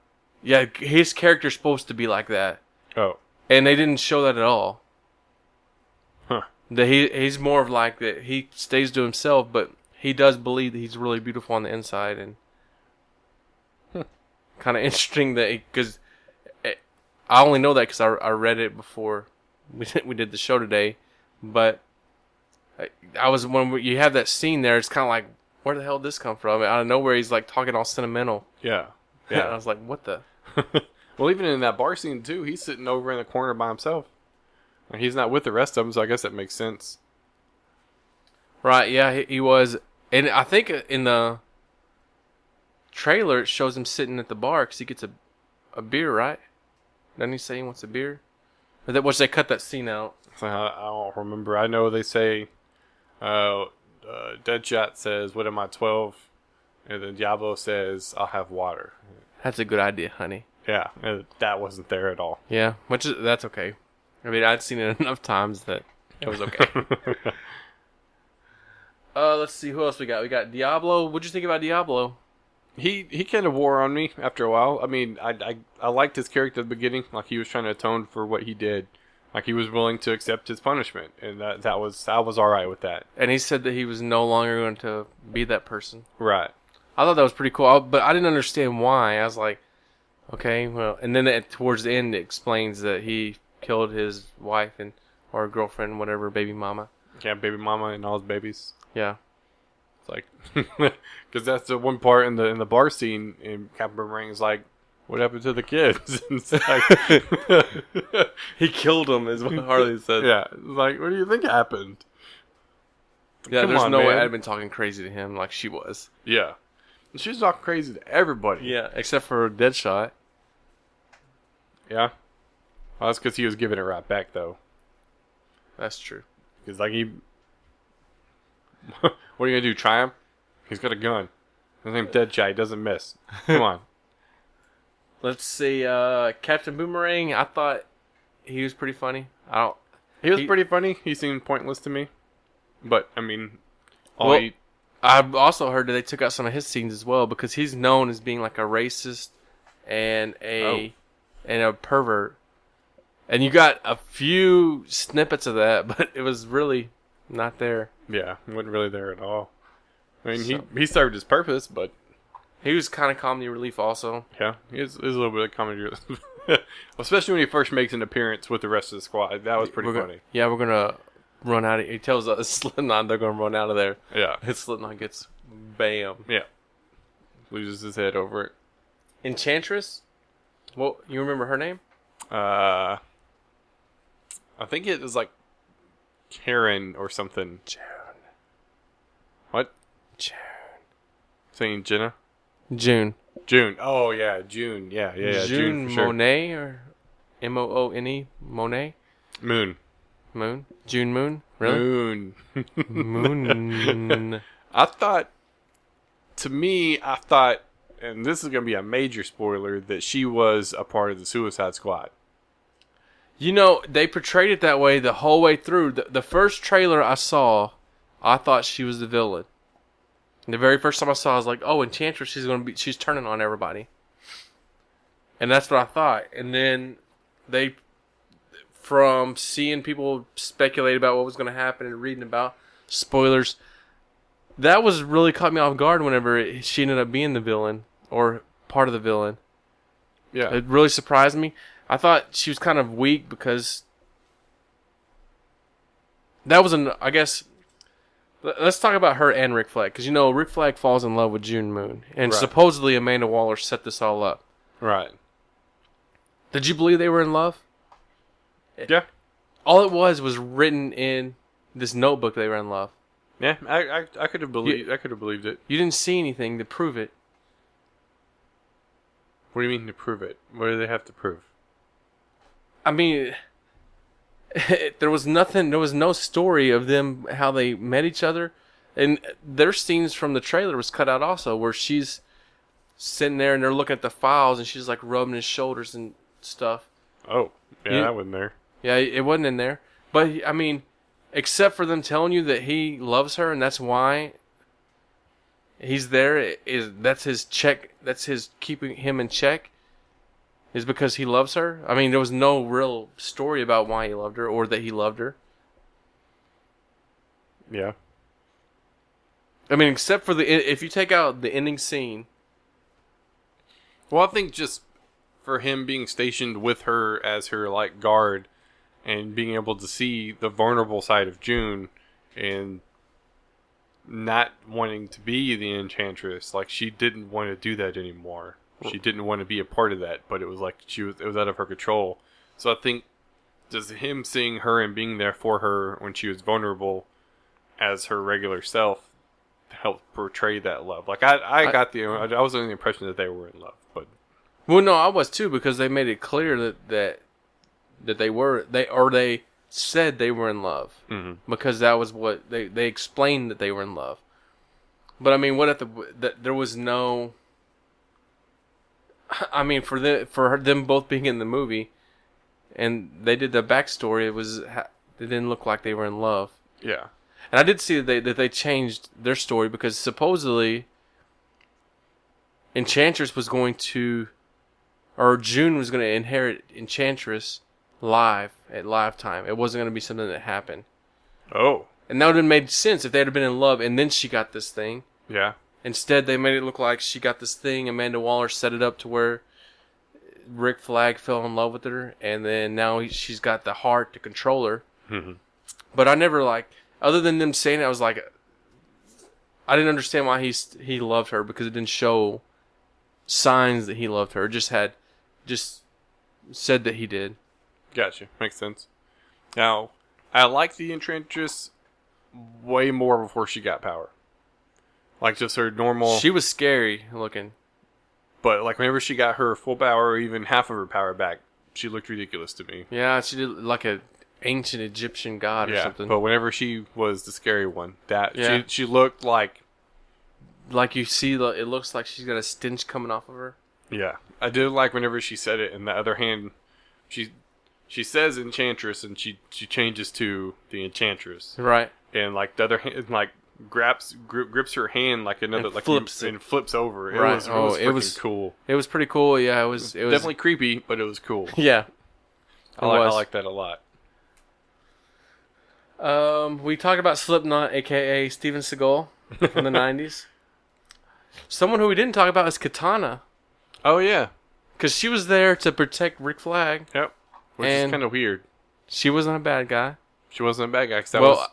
Yeah, his character's supposed to be like that.
Oh.
And they didn't show that at all.
Huh.
That he's more of like that. He stays to himself, but he does believe that he's really beautiful on the inside, and kind of interesting that because I only know that because I read it before we did the show today, but I was when you have that scene there, it's kind of like, where the hell did this come from? Out of nowhere, he's like talking all sentimental.
Yeah.
Yeah. And I was like, what the?
Well, even in that bar scene too, he's sitting over in the corner by himself. He's not with the rest of them, so I guess that makes sense.
Right, yeah, he was. And I think in the trailer, it shows him sitting at the bar because he gets a beer, right? Doesn't he say he wants a beer? Or that was they cut that scene out?
I don't remember. I know they say, Deadshot says, "What am I, 12?" And then Diablo says, "I'll have water."
That's a good idea, honey.
Yeah, that wasn't there at all.
Yeah, that's okay. I mean, I'd seen it enough times that it was okay. Let's see who else we got. We got Diablo. What'd you think about Diablo?
He kind of wore on me after a while. I mean, I liked his character at the beginning. Like, he was trying to atone for what he did. Like, he was willing to accept his punishment, and I was all right with that.
And he said that he was no longer going to be that person.
Right.
I thought that was pretty cool, but I didn't understand why. I was like, okay, well, and then towards the end, it explains that he killed his wife or girlfriend, whatever, baby mama.
Yeah, baby mama and all his babies.
Yeah.
It's like, because that's the one part in the bar scene, and Captain Boomerang is like, "What happened to the kids?" It's like,
he killed them, is what Harley said.
Yeah, it's like, what do you think happened?
Yeah, there's no way I'd been talking crazy to him like she was.
Yeah. She's talking crazy to everybody.
Yeah, except for Deadshot.
Yeah. Well, that's because he was giving it right back, though.
That's true.
Because, like, what are you going to do, try him? He's got a gun. His name's Deadshot. He doesn't miss. Come on.
Let's see. Captain Boomerang, I thought he was pretty funny.
He was pretty funny. He seemed pointless to me. But, I mean, all
Well,
he...
I've also heard that they took out some of his scenes as well because he's known as being like a racist and a pervert. And you got a few snippets of that, but it was really not there.
Yeah, wasn't really there at all. I mean,
So-
he served his purpose, but
He was kind of comedy relief also.
yeah, it's a little bit of comedy. Especially when he first makes an appearance with the rest of the squad. That was pretty funny.
Yeah, we're going to run out of... He tells us Slipknot they're going to run out of there.
Yeah.
And Slipknot gets bam.
Yeah. Loses his head over it.
Enchantress? Well, you remember her name?
I think it was like Karen or something.
June.
What?
June.
Saying Jenna?
June.
June. Oh, yeah. June. Yeah.
June
for sure.
Monet or Moone? Monet?
Moon.
Moon? June Moon? Really?
Moon.
Moon.
I thought, and this is going to be a major spoiler, that she was a part of the Suicide Squad.
You know, they portrayed it that way the whole way through. The first trailer I saw, I thought she was the villain. And the very first time I saw, I was like, "Oh, Enchantress, she's turning on everybody." And that's what I thought. And then from seeing people speculate about what was going to happen and reading about spoilers, that was really caught me off guard whenever she ended up being the villain or part of the villain.
Yeah.
It really surprised me. I thought she was kind of weak because that was I guess. Let's talk about her and Rick Flag, because you know Rick Flag falls in love with June Moon, and
Right.
supposedly Amanda Waller set this all up.
Right.
Did you believe they were in love?
Yeah.
All it was written in this notebook they were in love.
Yeah. I could have believed. I could have believed it.
You didn't see anything to prove it.
What do you mean to prove it? What do they have to prove?
I mean, there was nothing. There was no story of them how they met each other, and their scenes from the trailer was cut out also, where she's sitting there and they're looking at the files and she's like rubbing his shoulders and stuff.
Oh, yeah,
You-
that wasn't there.
Yeah, it wasn't in there. But I mean, except for them telling you that he loves her and that's why he's there, that's his check. That's his keeping him in check. Is because he loves her. I mean, there was no real story about why he loved her or that he loved her.
Yeah.
I mean, except for if you take out the ending scene.
Well, I think just for him being stationed with her as her like guard and being able to see the vulnerable side of June and not wanting to be the Enchantress, like she didn't want to do that anymore. She didn't want to be a part of that, but it was like it was out of her control. So I think just him seeing her and being there for her when she was vulnerable as her regular self helped portray that love. Like I was under the impression that they were in love, but
Well, no, I was too, because they made it clear that they said they were in love, because that was what they explained that they were in love. But I mean, what if that there was no? I mean, for them both being in the movie, and they did the backstory. It didn't look like they were in love.
yeah.
And I did see that they changed their story because supposedly Enchantress was going to, or June was going to inherit Enchantress live at Lifetime. It wasn't going to be something that happened.
Oh,
And that would have made sense if they had been in love and then she got this thing.
yeah.
Instead, they made it look like she got this thing. Amanda Waller set it up to where Rick Flag fell in love with her, and then now she's got the heart to control her.
Mhm.
But I never other than them saying it, I was like, I didn't understand why he loved her, because it didn't show signs that he loved her. It just said that he did.
Gotcha. Makes sense. Now, I like the Enchantress way more before she got power. Like just her normal.
She was scary looking.
But like whenever she got her full power or even half of her power back, she looked ridiculous to me.
Yeah, she did like a ancient Egyptian god or something.
But whenever she was the scary one,
Yeah.
she looked like.
Like you see, it looks like she's got a stench coming off of her.
Yeah, I did like whenever she said it. And the other hand, she she says Enchantress, and she changes to the Enchantress,
Right.
and like the other hand, like grips her hand like another,
And
like
flips it.
and flips over. It
Right.
was
Oh,
freaking
it was
cool.
It was pretty cool. Yeah, it was
Definitely creepy, but it was cool.
Yeah.
I like that a lot.
We talked about Slipknot, aka Steven Seagal from the 90s. Someone who we didn't talk about is Katana,
Oh yeah,
because she was there to protect Rick Flag.
yep. Which
And-
is kind of weird.
She wasn't a bad guy.
She wasn't a bad guy. 'Cause that
Well,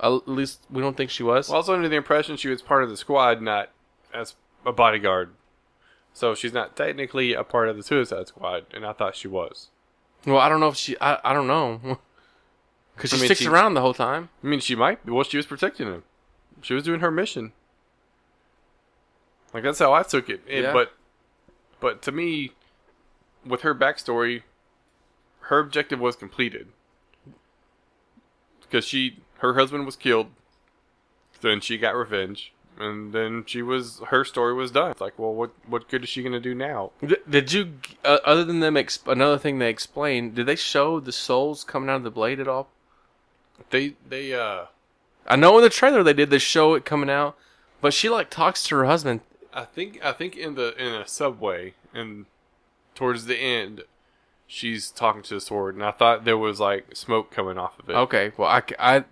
was,
at least we don't think she was.
well, I was under the impression she was part of the squad, not as a bodyguard. So she's not technically a part of the Suicide Squad, and I thought she was.
Well, I don't know if she. I don't know. Because she
I mean,
sticks around the whole time.
I mean, she might. Well, she was protecting him. She was doing her mission. Like that's how I took it.
Yeah.
But to me, with her backstory, her objective was completed. Because her husband was killed, then she got revenge, and then her story was done. It's like, well, what good is she gonna do now?
Did you, other than them, another thing they explained, did they show the souls coming out of the blade at all?
They
I know in the trailer they did. They show it coming out, but she like talks to her husband.
I think in a subway and towards the end, she's talking to the sword, and I thought there was like smoke coming off of it.
Okay, well I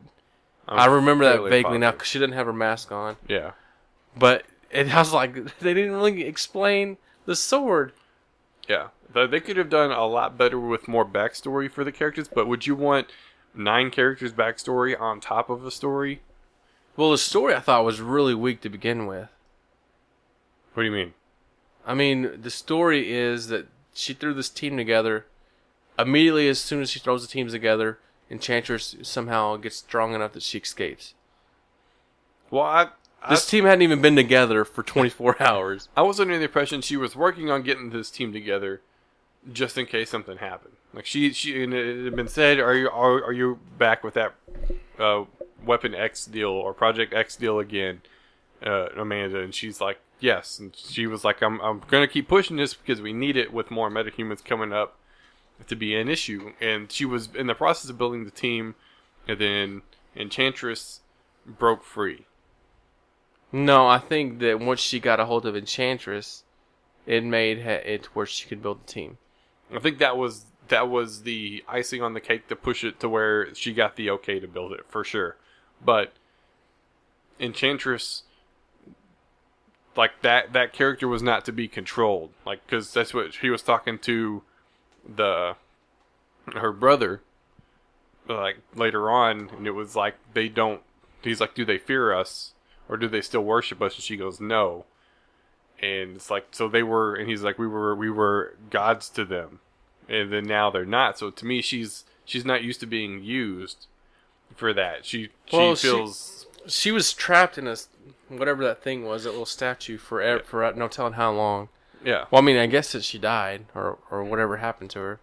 I'm
remember that
fairly
vaguely now
positive.
because she didn't have her mask on.
Yeah,
But I was like, they didn't really explain the sword.
yeah. They could have done a lot better with more backstory for the characters. But would you want 9 characters backstory on top of a story?
Well, the story I thought was really weak to begin with.
What do you mean?
I mean, the story is that she threw this team together. Immediately, as soon as she throws the teams together, Enchantress somehow gets strong enough that she escapes.
Well,
This team hadn't even been together for 24 hours.
I was under the impression she was working on getting this team together, just in case something happened. Like she and it had been said, are you back with that Weapon X deal or Project X deal again, Amanda? And she's like, yes. And she was like, I'm gonna keep pushing this because we need it with more metahumans coming up to be an issue. And she was in the process of building the team, and then Enchantress broke free.
No, I think that once she got a hold of Enchantress, it made it where she could build the team.
I think that was the icing on the cake to push it to where she got the okay to build it for sure. But Enchantress, like that character was not to be controlled, like because that's what she was talking to her brother, like later on, and it was like they don't. He's like, do they fear us or do they still worship us? And she goes, no. And it's like, so they were, and he's like, we were gods to them, and then now they're not. So to me, she's not used to being used for that. She feels
she was trapped in whatever that thing was, that little statue for no telling how long.
yeah.
Well, I mean, I guess that she died or whatever happened to her.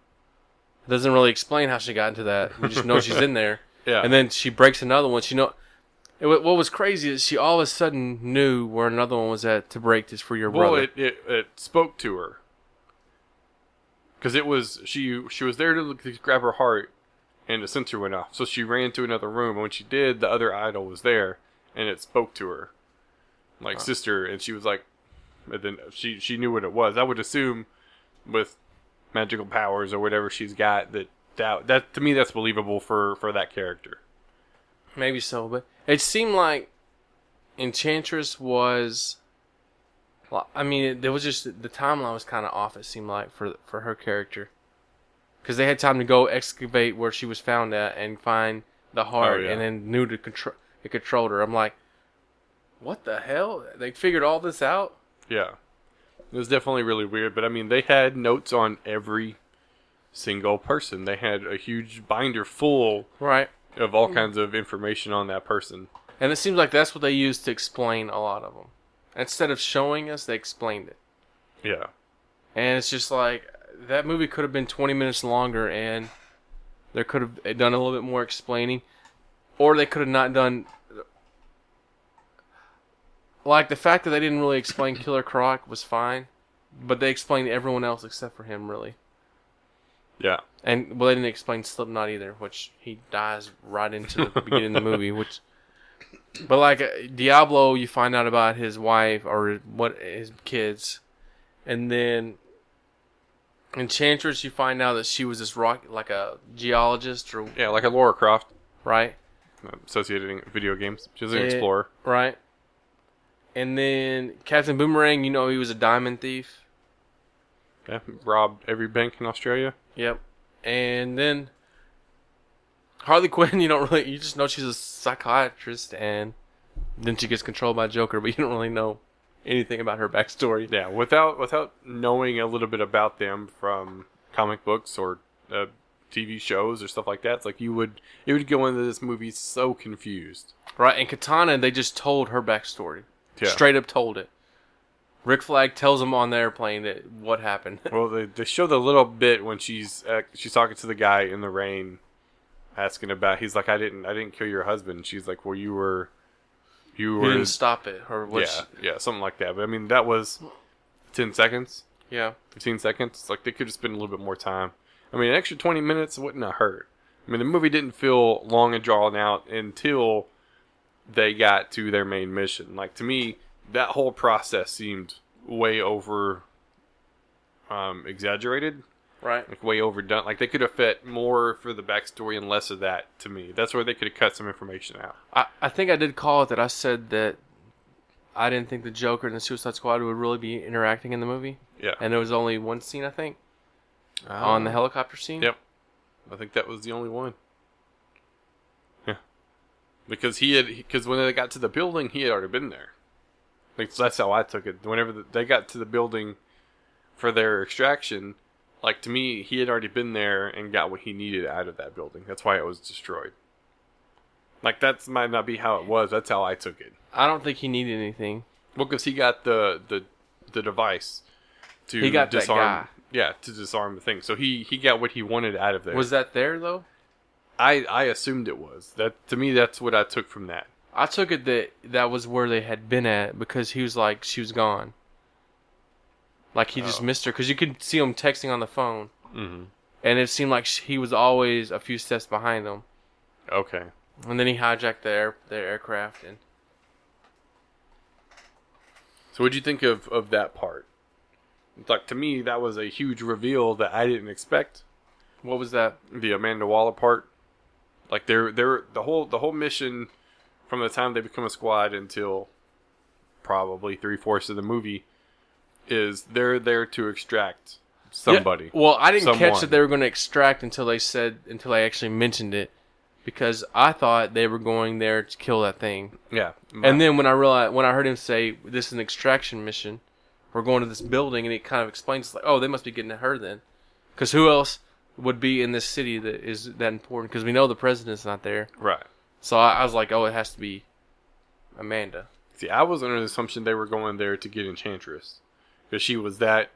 It doesn't really explain how she got into that. We just know she's in there.
Yeah.
And then she breaks another one. What was crazy is she all of a sudden knew where another one was at to break this for your brother.
Well, it spoke to her because it was she was there to grab her heart, and the sensor went off. So she ran to another room, and when she did, the other idol was there, and it spoke to her, like sister, and she was like, and then she knew what it was. I would assume with magical powers or whatever she's got that to me that's believable for that character.
Maybe so, but it seemed like Enchantress was. Well, I mean, there was just the timeline was kind of off. It seemed like for her character, because they had time to go excavate where she was found at and find the heart,
yeah.
and then knew it controlled her. I'm like, what the hell? They figured all this out.
Yeah. It was definitely really weird, but I mean, they had notes on every single person. They had a huge binder full
Right.
of all kinds of information on that person.
And it seems like that's what they used to explain a lot of them. Instead of showing us, they explained it.
Yeah.
And it's just like, that movie could have been 20 minutes longer and there could have done a little bit more explaining. Or they could have not done... Like, the fact that they didn't really explain Killer Croc was fine. But they explained everyone else except for him, really.
Yeah.
And well, they didn't explain Slipknot either, which he dies right into the beginning of the movie. But like Diablo, you find out about his wife or his kids, and then Enchantress, you find out that she was this like a geologist or
Yeah, like a Lara Croft
right,
associated in video games. She's an explorer.
right. And then Captain Boomerang, he was a diamond thief.
Yeah, robbed every bank in Australia.
Yep. And then Harley Quinn, you just know she's a psychiatrist, and then she gets controlled by Joker, but you don't really know anything about her backstory.
Yeah, without knowing a little bit about them from comic books or TV shows or stuff like that, it's like you would go into this movie so confused.
Right, and Katana, they just told her backstory.
Yeah.
Straight up told it. Rick Flag tells them on the airplane that what happened.
Well, they show the little bit when she's talking to the guy in the rain, asking about. He's like, I didn't kill your husband. She's like, well, you were.
You didn't stop it, or what?
Yeah, something like that. But I mean, that was 10 seconds.
Yeah,
15 seconds. Like they could have spent a little bit more time. I mean, an extra 20 minutes wouldn't have hurt. I mean, the movie didn't feel long and drawn out until they got to their main mission. Like to me, that whole process seemed way over exaggerated.
Right.
Like way overdone. Like they could have fit more for the backstory and less of that to me. That's where they could have cut some information out.
I think I did call it that. I said that I didn't think the Joker and the Suicide Squad would really be interacting in the movie.
Yeah.
And there was only one scene, I think, on the helicopter scene.
Yep. I think that was the only one. Yeah. Because when they got to the building, he had already been there. Like that's how I took it. Whenever they got to the building for their extraction, like to me, he had already been there and got what he needed out of that building. That's why it was destroyed. Like that might not be how it was. That's how I took it.
I don't think he needed anything.
Well, because he got the device to
he got
disarm.
That guy.
Yeah, to disarm the thing. So he got what he wanted out of there.
Was that there though?
I assumed it was. That to me, that's what I took from that.
I took it that was where they had been at because he was like she was gone. Like he just missed her because you could see him texting on the phone, and it seemed like he was always a few steps behind them.
Okay.
And then he hijacked their aircraft and.
So what'd you think of that part? Like to me, that was a huge reveal that I didn't expect.
What was that?
The Amanda Waller part. Like they're the whole mission from the time they become a squad until probably 3/4 of the movie is they're there to extract somebody.
Yeah, well, I didn't catch that they were going to extract until they actually mentioned it, because I thought they were going there to kill that thing.
Yeah.
And then when I heard him say this is an extraction mission, we're going to this building, and it kind of explains like, oh, they must be getting at her then, because who else would be in this city that is that important? Because we know the president's not there.
Right.
So I was like, oh, it has to be Amanda.
See, I was under the assumption they were going there to get Enchantress, because she was that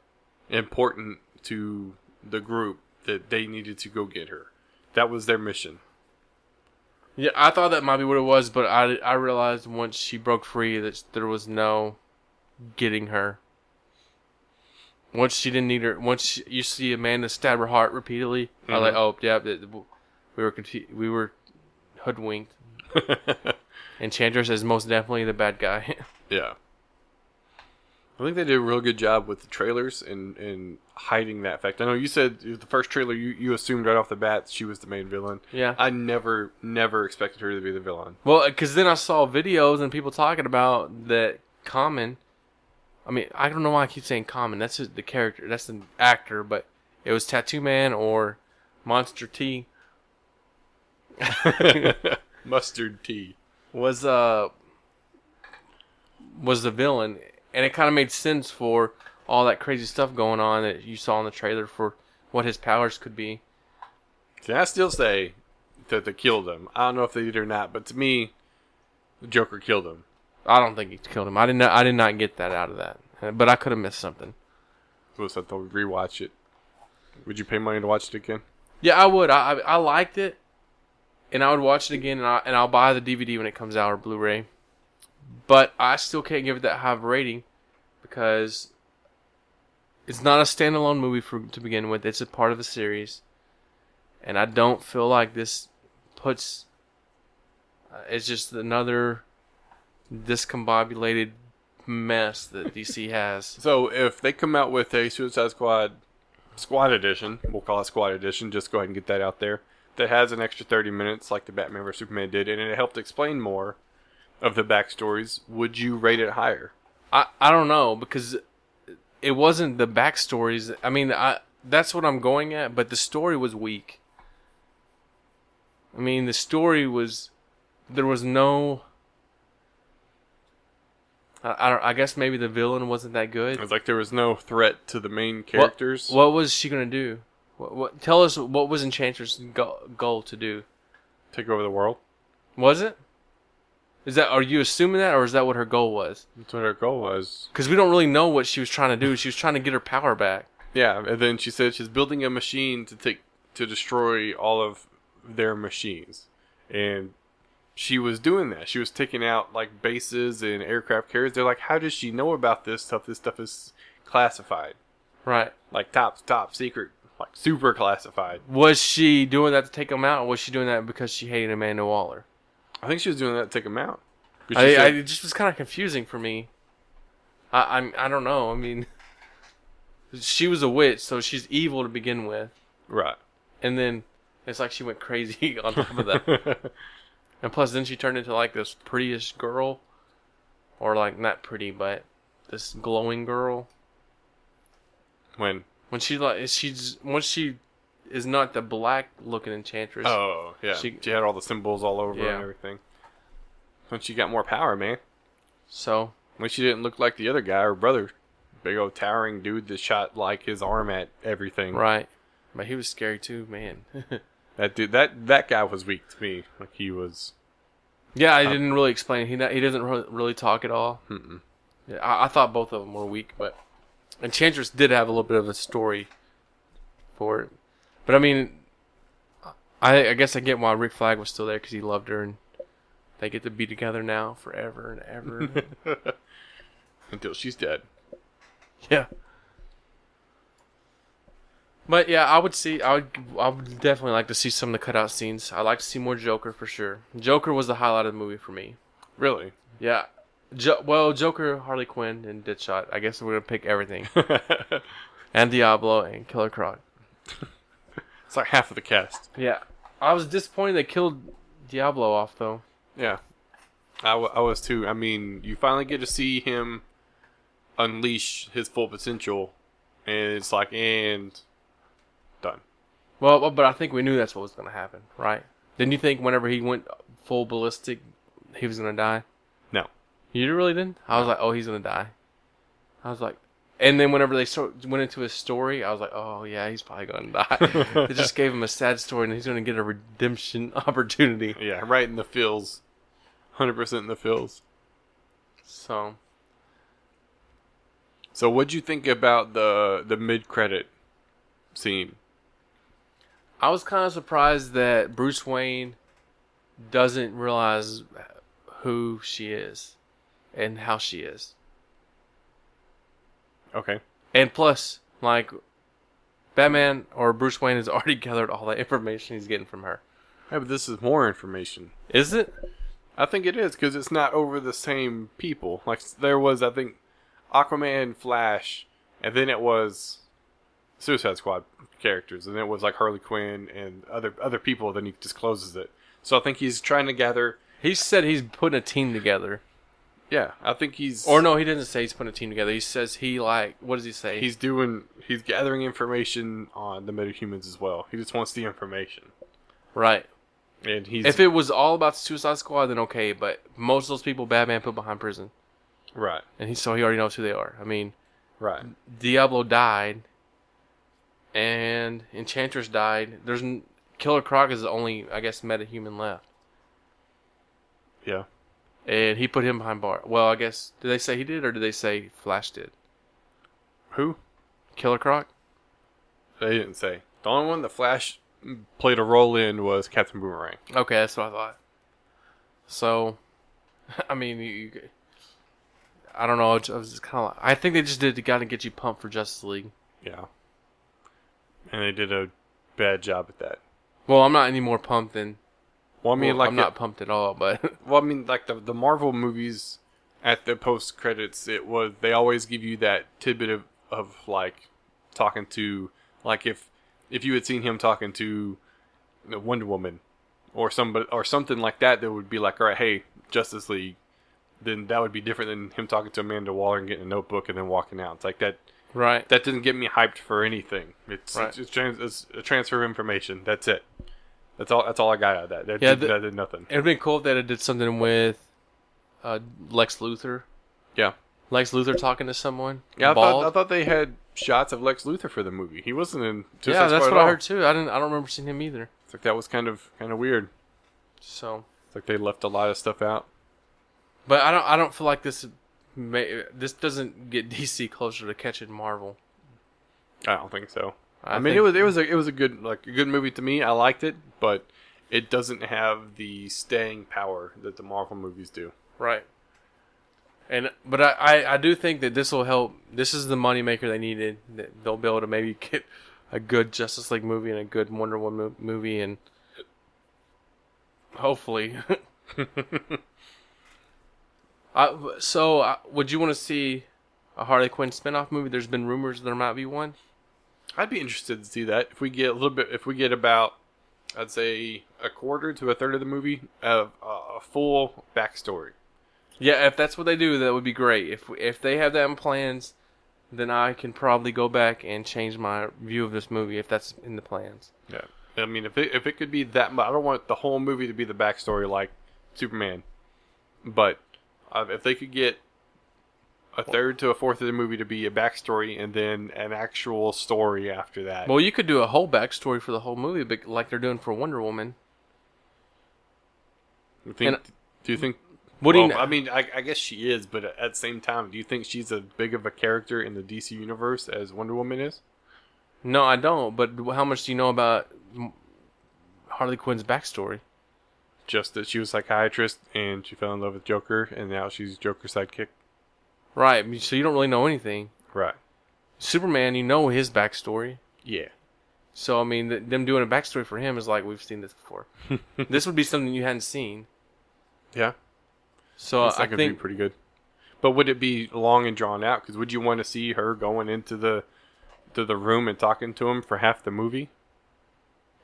important to the group that they needed to go get her. That was their mission.
Yeah, I thought that might be what it was, but I realized once she broke free that there was no getting her. Once she didn't need her, once you see Amanda stab her heart repeatedly, I was like, oh, yeah, we were confused, we were hoodwinked. Enchantress is most definitely the bad guy.
Yeah. I think they did a real good job with the trailers and hiding that fact. I know you said the first trailer you assumed right off the bat she was the main villain.
Yeah.
I never expected her to be the villain.
Well, because then I saw videos and people talking about that Common. I mean, I don't know why I keep saying Common. That's just the character. That's the actor. But it was Tattoo Man or Monster T.
Mustard T.
Was the villain. And it kind of made sense for all that crazy stuff going on that you saw in the trailer for what his powers could be.
See, I still say that they killed him. I don't know if they did or not, but to me, the Joker killed him.
I don't think he killed him. I did not get that out of that. But I could have missed something.
So I thought we'd rewatch it. Would you pay money to watch it again?
Yeah, I would. I liked it. And I would watch it again, and I'll buy the DVD when it comes out, or Blu-ray. But I still can't give it that high of a rating because it's not a standalone movie to begin with. It's a part of a series. and I don't feel like this puts. It's just another discombobulated mess that DC has.
So if they come out with a Suicide Squad edition, we'll call it Squad edition, just go ahead and get that out there, that has an extra 30 minutes like the Batman vs Superman did, and it helped explain more of the backstories, would you rate it higher?
I don't know, because it wasn't the backstories. I mean, that's what I'm going at, but the story was weak. I mean, the story was... There was no... I guess maybe the villain wasn't that good.
It was like there was no threat to the main characters.
What was she going to do? Tell us, what was Enchantress' goal to do?
Take over the world.
Was it? Are you assuming that, or is that what her goal was?
That's what her goal was.
Because we don't really know what she was trying to do. She was trying to get her power back.
Yeah, and then she said she's building a machine to destroy all of their machines. And she was doing that. She was taking out like bases and aircraft carriers. They're like, how does she know about this stuff? This stuff is classified.
Right.
Like top secret. Like super classified.
Was she doing that to take him out, or was she doing that because she hated Amanda Waller?
I think she was doing that to take him out.
It just was kind of confusing for me. I don't know. I mean, she was a witch, so she's evil to begin with.
Right.
And then it's like she went crazy on top of that. And plus, then she turned into like this prettyish girl, or like not pretty, but this glowing girl.
When
she is not the black looking Enchantress.
Oh yeah, she had all the symbols all over her and everything. When she got more power, man.
So
when she didn't look like the other guy, her brother, big old towering dude that shot like his arm at everything.
Right, but he was scary too, man.
That dude, that guy was weak to me. Like he was.
Yeah, I didn't really explain. He doesn't really talk at all.
Mm-mm.
Yeah, I thought both of them were weak, but Enchantress did have a little bit of a story for it. But I mean, I guess I get why Rick Flag was still there, because he loved her, and they get to be together now forever and ever.
Until she's dead.
Yeah. But yeah, I would definitely like to see some of the cutout scenes. I'd like to see more Joker for sure. Joker was the highlight of the movie for me.
Really?
Yeah. Joker, Harley Quinn, and Deadshot. I guess we're gonna pick everything. And Diablo and Killer Croc.
It's like half of the cast.
Yeah. I was disappointed they killed Diablo off, though.
Yeah. I was too. I mean, you finally get to see him unleash his full potential, and it's like, and done.
Well, but I think we knew that's what was going to happen, right? Didn't you think whenever he went full ballistic, he was going to die?
No.
You really didn't? I was like, oh, he's going to die. I was like... And then whenever they went into his story, I was like, oh, yeah, he's probably going to die. They just gave him a sad story, and he's going to get a redemption opportunity.
Yeah, right in the feels. 100% in the feels.
So
what'd you think about the mid-credit scene?
I was kind of surprised that Bruce Wayne doesn't realize who she is and how she is.
Okay.
And plus, like, Batman or Bruce Wayne has already gathered all the information he's getting from her.
Yeah, but this is more information.
Is it?
I think it is, because it's not over the same people. Like, there was, I think, Aquaman, Flash, and then it was Suicide Squad characters, and then it was like Harley Quinn and other people, then he discloses it. So I think he's trying to gather...
He said he's putting a team together.
Yeah, I think he's...
Or no, he doesn't say he's putting a team together. He says what does he say?
He's gathering information on the metahumans as well. He just wants the information.
Right.
And
if it was all about the Suicide Squad, then okay, but most of those people Batman put behind prison.
Right.
And he already knows who they are. I mean...
Right.
Diablo died, and Enchantress died. Killer Croc is the only, I guess, metahuman left.
Yeah.
And he put him behind bars. Well, I guess, did they say he did, or did they say Flash did?
Who?
Killer Croc?
They didn't say. The only one that Flash played a role in was Captain Boomerang.
Okay, that's what I thought. So, I mean, I don't know. I was just kind of I think they just did to kind of get you pumped for Justice League.
Yeah. And they did a bad job at that.
Well, I'm not any more pumped than.
Well, I mean, like
I'm not pumped at all, but
well, I mean, like the Marvel movies at the post credits, they always give you that tidbit of like talking to, like if you had seen him talking to Wonder Woman or somebody or something like that, that would be like, all right, hey, Justice League. Then that would be different than him talking to Amanda Waller and getting a notebook and then walking out. It's like that.
right.
That didn't get me hyped for anything. It's
Right.
it's a transfer of information. That's it. That's all I got out of that. That did nothing.
It'd been cool if they did something with Lex Luthor.
Yeah.
Lex Luthor talking to someone.
Yeah,
bald.
I thought they had shots of Lex Luthor for the movie. He wasn't in Suicide
Yeah, that's
Squad
what
at
I
all.
heard too. I don't remember seeing him either.
It's like that was kind of weird.
So,
It's like they left a lot of stuff out.
but I don't feel like this doesn't get DC closer to catching Marvel.
I don't think so. I mean,
think-
it was a good movie to me. I liked it, but it doesn't have the staying power that the Marvel movies do.
right. But I do think that this will help. This is the moneymaker they needed. That they'll be able to maybe get a good Justice League movie and a good Wonder Woman movie, and hopefully. Would you want to see a Harley Quinn spinoff movie? There's been rumors there might be one.
I'd be interested to see that. If we get about, I'd say a quarter to a third of the movie of a full backstory.
Yeah, if that's what they do, that would be great. If they have that in plans, then I can probably go back and change my view of this movie if that's in the plans.
Yeah, I mean, if it could be that, I don't want the whole movie to be the backstory like Superman, but if they could get a third to a fourth of the movie to be a backstory and then an actual story after that.
Well, you could do a whole backstory for the whole movie, but like they're doing for Wonder Woman.
Do you think?
What do you know?
I mean, I guess she is, but at the same time, do you think she's as big of a character in the DC universe as Wonder Woman is?
No, I don't. But how much do you know about Harley Quinn's backstory?
Just that she was a psychiatrist and she fell in love with Joker, and now she's Joker's sidekick.
Right. So you don't really know anything.
Right.
Superman, you know his backstory.
Yeah.
So I mean, them doing a backstory for him is like we've seen this before. This would be something you hadn't seen.
Yeah.
So I
could
think
be pretty good. But would it be long and drawn out? Because would you want to see her going into the room and talking to him for half the movie?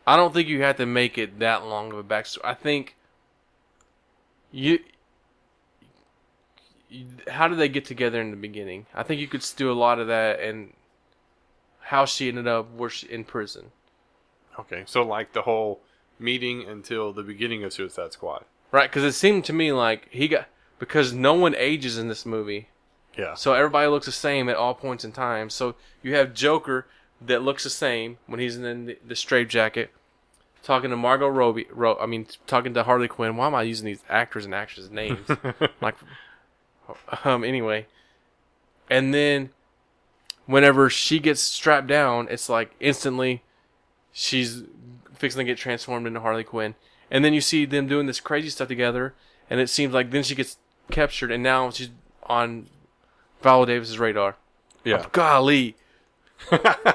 I don't think you have to make it that long of a backstory. I think how did they get together in the beginning? I think you could do a lot of that and how she ended up in prison.
Okay, so like the whole meeting until the beginning of Suicide Squad.
Right, because it seemed to me like because no one ages in this movie.
Yeah.
So everybody looks the same at all points in time. So you have Joker that looks the same when he's in the straitjacket, talking to Margot Robbie. Talking to Harley Quinn. Why am I using these actors and actresses' names? Anyway, and then whenever she gets strapped down, it's like instantly she's fixing to get transformed into Harley Quinn. And then you see them doing this crazy stuff together, and it seems like then she gets captured, and now she's on Viola Davis's radar.
Yeah.
Oh, golly.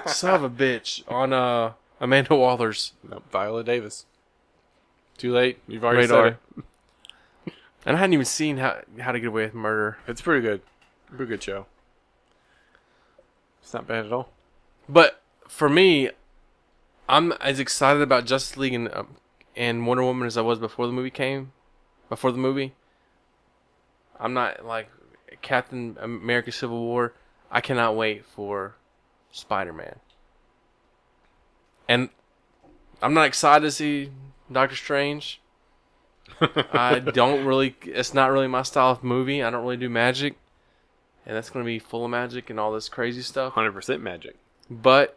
Son of a bitch. On Amanda Waller's
No, Viola Davis. Too late. You've already
radar.
said it.
And I hadn't even seen How to Get Away with Murder.
It's pretty good. Pretty good show. It's not bad at all.
But for me, I'm as excited about Justice League and Wonder Woman as I was before the movie. I'm not like Captain America Civil War. I cannot wait for Spider-Man. And I'm not excited to see Doctor Strange. It's not really my style of movie. I don't really do magic. And that's going to be full of magic and all this crazy stuff.
100% magic.
But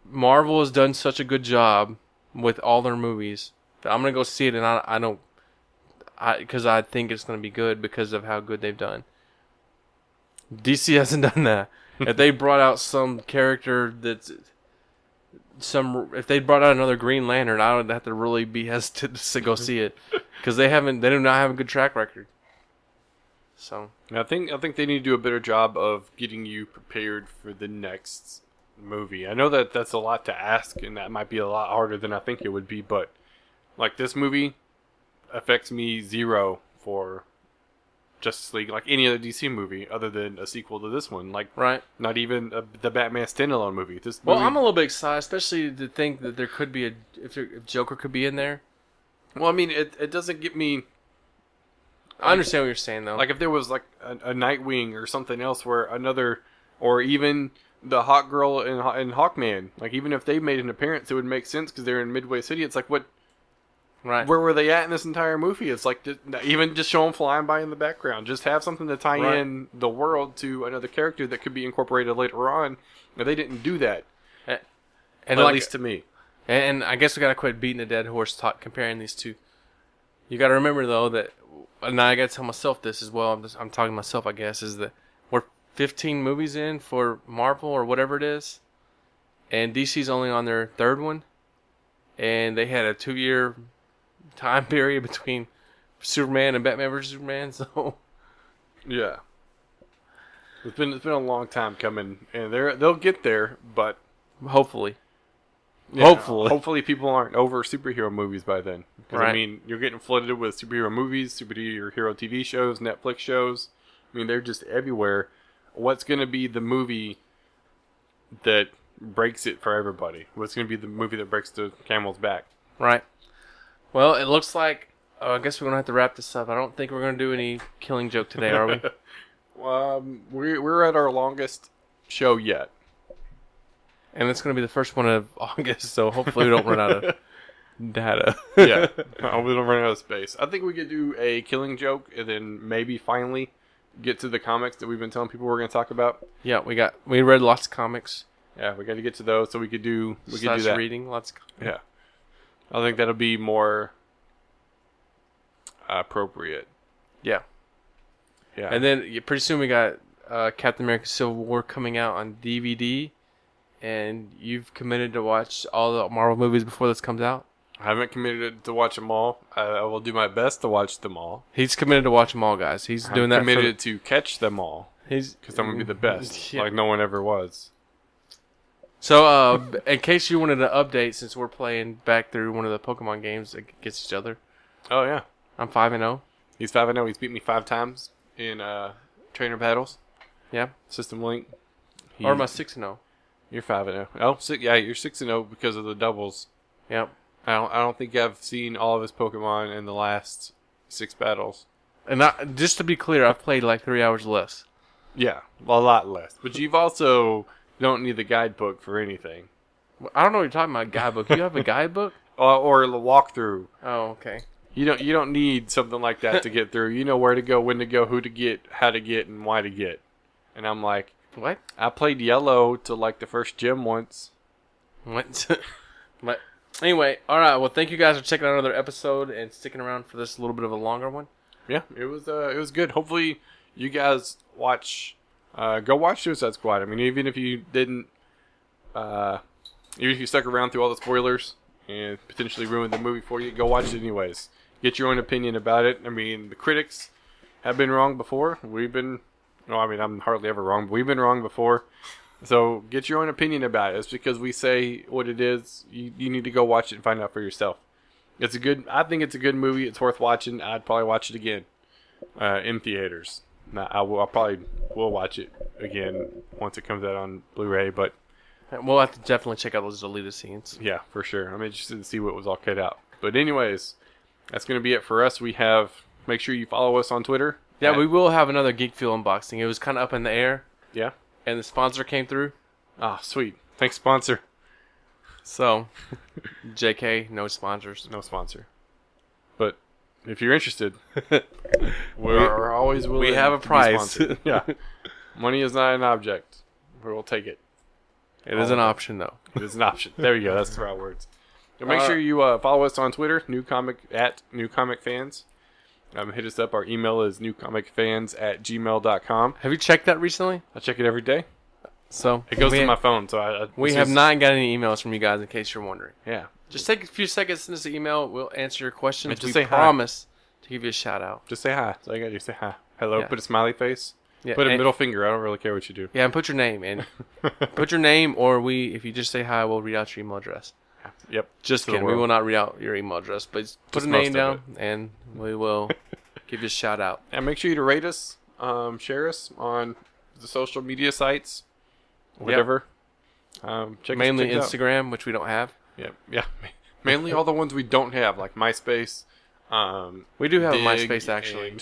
Marvel has done such a good job with all their movies that I'm going to go see it, and because I think it's going to be good because of how good they've done. DC hasn't done that. If they brought out some character if they brought out another Green Lantern, I would have to really be hesitant to go see it because they do not have a good track record. So
I think they need to do a better job of getting you prepared for the next movie. I know that that's a lot to ask, and that might be a lot harder than I think it would be, but like this movie affects me zero for Justice League, like any other DC movie, other than a sequel to this one. Like,
Right.
not even the Batman standalone movie. This
Well,
movie,
I'm a little bit excited, especially to think that there could be if Joker could be in there.
well, I mean, it doesn't get me.
I understand what you're saying, though.
Like if there was like a Nightwing or something else where another, or even the Hawk Girl and Hawkman, like even if they made an appearance, it would make sense because they're in Midway City. It's like, what?
right.
Where were they at in this entire movie? It's like, even just show them flying by in the background. Just have something to tie
Right.
in the world to another character that could be incorporated later on. But they didn't do that,
And
at
like,
least to me.
and I guess we gotta quit beating a dead horse, comparing these two. You gotta remember though that, and I gotta tell myself this as well. I'm talking to myself, I guess, is that we're 15 movies in for Marvel or whatever it is, and DC's only on their third one, and they had a 2-year time period between Superman and Batman vs Superman. So
Yeah, it's been a long time coming, and they'll get there, but.
hopefully,
Yeah, hopefully people aren't over superhero movies by then. Because,
Right.
I mean, you're getting flooded with superhero movies, superhero TV shows, Netflix shows. I mean, they're just everywhere. What's going to be the movie that breaks it for everybody? What's going to be the movie that breaks the camel's back?
right? Well, it looks like I guess we're gonna have to wrap this up. I don't think we're gonna do any Killing Joke today, are we?
We're at our longest show yet.
And it's gonna be the first one of August, so hopefully we don't run out of data.
Yeah, we don't run out of space. I think we could do a Killing Joke, and then maybe finally get to the comics that we've been telling people we're going to talk about.
Yeah, we read lots of comics.
Yeah, we got to get to those, so we could do
Slash
that.
reading lots of comics.
Yeah, I think that'll be more appropriate.
Yeah.
Yeah,
And then pretty soon we got Captain America: Civil War coming out on DVD, and you've committed to watch all the Marvel movies before this comes out.
I haven't committed to watch them all. I will do my best to watch them all.
He's committed to watch them all, guys. He's doing that.
Committed to catch them all
He's
because I'm gonna be the best,
Yeah.
like no one ever was.
So, in case you wanted an update, since we're playing back through one of the Pokemon games against each other,
Oh yeah,
I'm 5-0.
he's 5-0. He's beat me 5 times in trainer battles.
Yeah,
System Link.
or am I 6-0?
You're 5-0. Oh, yeah, you're 6-0 because of the doubles.
Yep.
I don't think I've seen all of his Pokemon in the last 6 battles.
And just to be clear, I've played like 3 hours less.
Yeah, a lot less. But you've also don't need the guidebook for anything.
I don't know what you're talking about. Guidebook? You have a guidebook?
Or the walkthrough.
Oh, okay.
You don't need something like that to get through. You know where to go, when to go, who to get, how to get, and why to get. And I'm like,
What?
I played yellow to like the first gym once.
What? But anyway, all right. Well, thank you guys for checking out another episode and sticking around for this little bit of a longer one.
Yeah, it was good. Hopefully you guys go watch Suicide Squad. I mean, even if you didn't, even if you stuck around through all the spoilers and potentially ruined the movie for you, go watch it anyways. Get your own opinion about it. I mean, the critics have been wrong before. I'm hardly ever wrong, but we've been wrong before. So get your own opinion about it. It's because we say what it is. You need to go watch it and find out for yourself. I think it's a good movie. It's worth watching. I'd probably watch it again in theaters. Now, I probably will watch it again once it comes out on Blu-ray. But
We'll have to definitely check out those deleted scenes.
yeah, for sure. I'm interested to see what was all cut out. But anyways, that's going to be it for us. Make sure you follow us on Twitter.
Yeah, we will have another Geek Fuel unboxing. It was kind of up in the air,
Yeah.
and the sponsor came through.
Ah, sweet. Thanks, sponsor.
So, JK, no sponsors.
No sponsor. But if you're interested, we're always willing.
we have a
to be
price.
sponsored. Yeah. Money is not an object. We'll take it.
It is an option, though.
It is an option. There you go. That's the right words. So make
All
sure
right.
you follow us on Twitter, @newcomicfans. Hit us up. Our email is newcomicfans@gmail.com.
Have you checked that recently?
I check it every day.
So
It goes to my phone, so
We have not got any emails from you guys, in case you're wondering.
Yeah.
Just take a few seconds to send us an email. We'll answer your questions.
Just
We
say hi.
promise to give you a shout out.
Just say hi. So I got you say hi. Hello.
Yeah.
Put a smiley face.
Yeah,
Put a
and-
middle finger. I don't really care what you do.
Yeah, and put your name in. Put your name, or if you just say hi, we'll read out your email address.
Yep.
Just
To the
kidding. We
world.
will not read out your email address, but put
Just
a name
most
down,
of
and we will give you a shout out.
And make sure you to rate us, share us on the social media sites, whatever. Check
Mainly
us out.
Instagram, which we don't have.
Yeah. Mainly all the ones we don't have, like MySpace.
We do have a
Dig
MySpace, actually.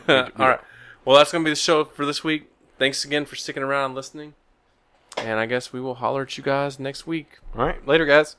and-
All right. Well, that's going to be the show for this week. Thanks again for sticking around and listening. And I guess we will holler at you guys next week.
All right. Later, guys.